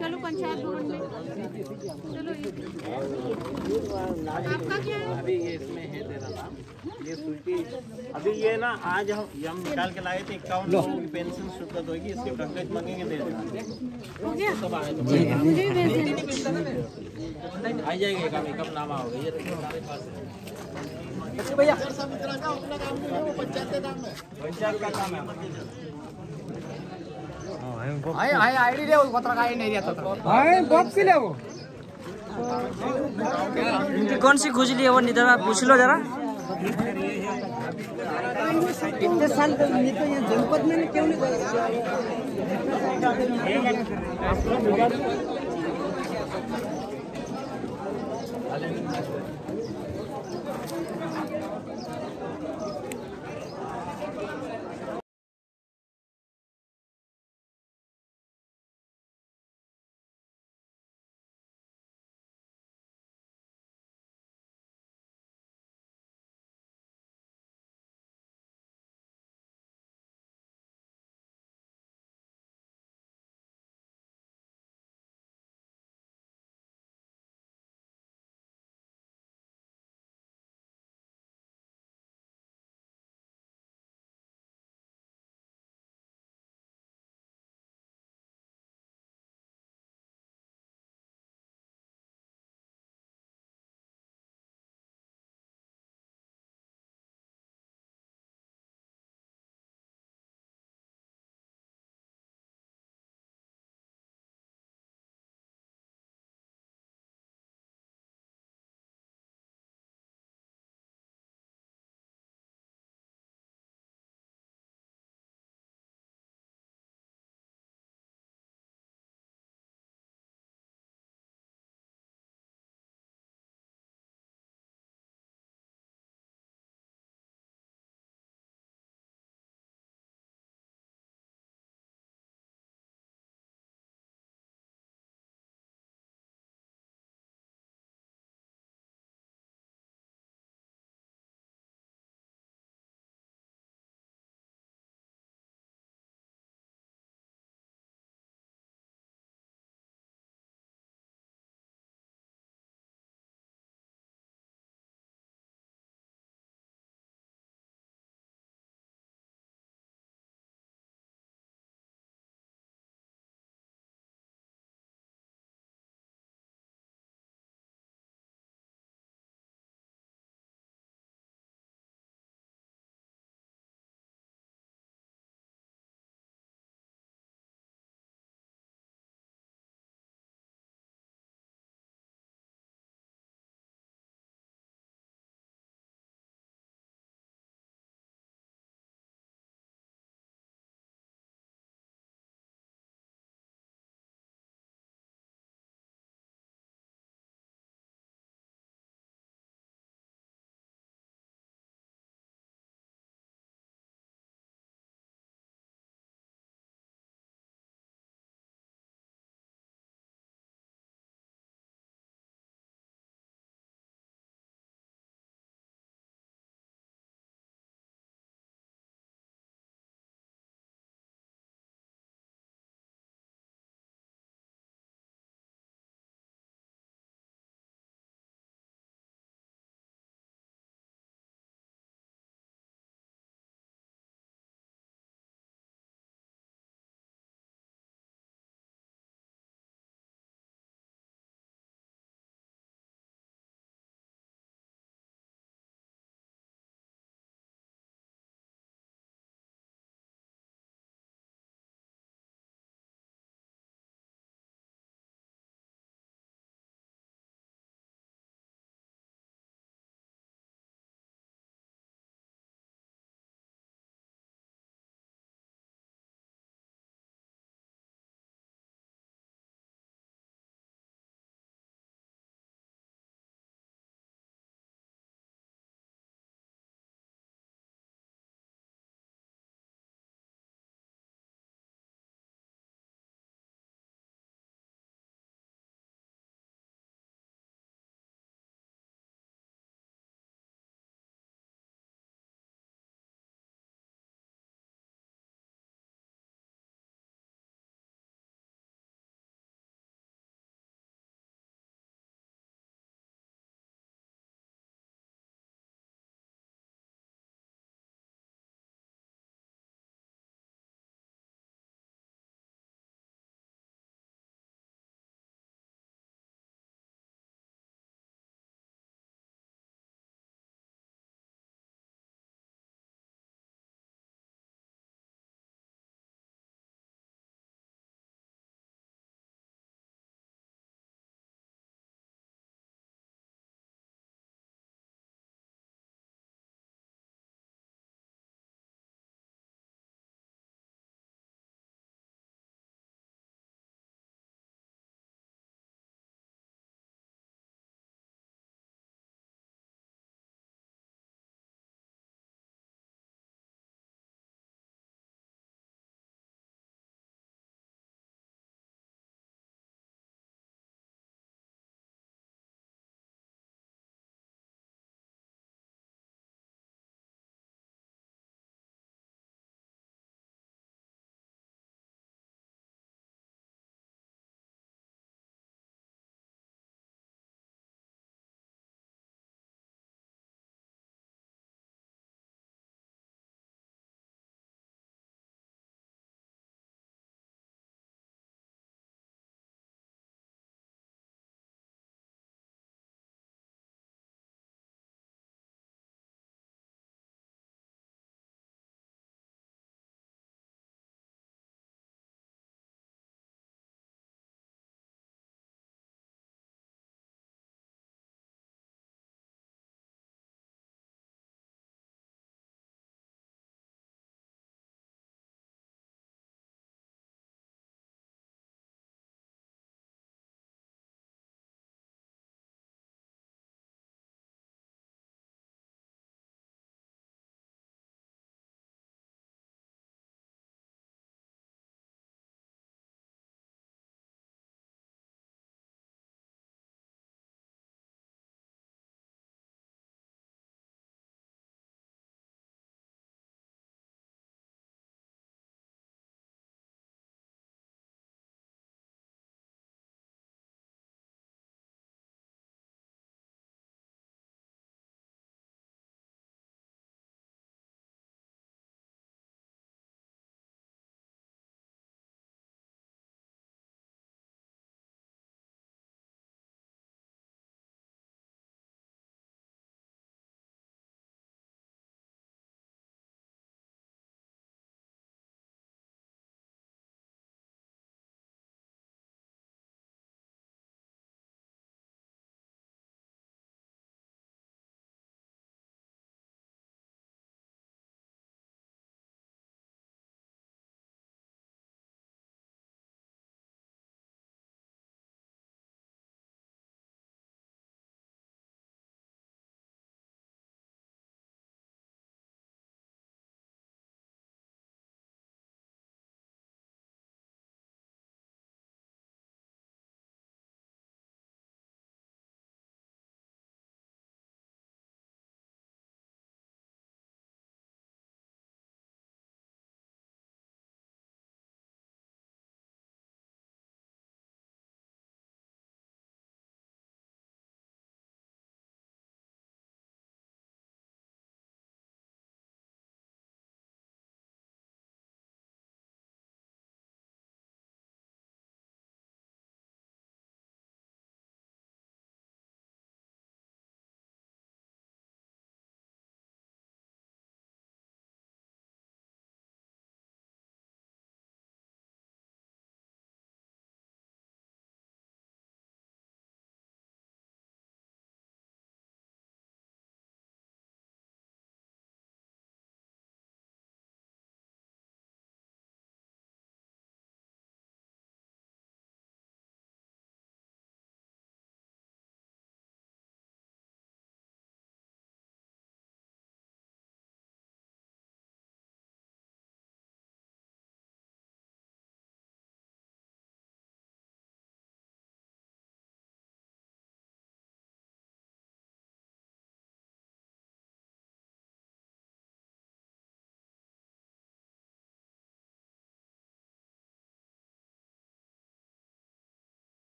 [SPEAKER 3] चलो पंचायत भवन में, चलो आपका क्या है?
[SPEAKER 2] अभी ये इसमें है तेरा नाम, ये स्वीटी अभी ये ना आज हम निकाल के लाए थे 51 लोगों की पेंशन स्वीकृत होगी, इसके कागज मांगेंगे दे देना। सब आए तो आ जाएगा, कब नाम आओगे ये हमारे पास
[SPEAKER 1] भैया अपना काम नहीं, वो पंचायत का काम है,
[SPEAKER 2] पंचायत का काम है।
[SPEAKER 10] आईडी दे उस पत्र का ही नहीं रहता था।
[SPEAKER 4] हां बॉक्स ले वो
[SPEAKER 5] इनकी कौन सी खुजली है वो निधन पूछ लो जरा।
[SPEAKER 10] इतने साल तो यहाँ जनपद में क्यों नहीं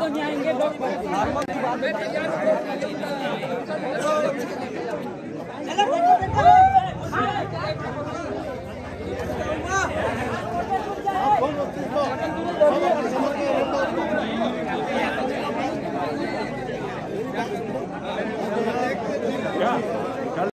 [SPEAKER 10] तो नहीं आएंगे लोग।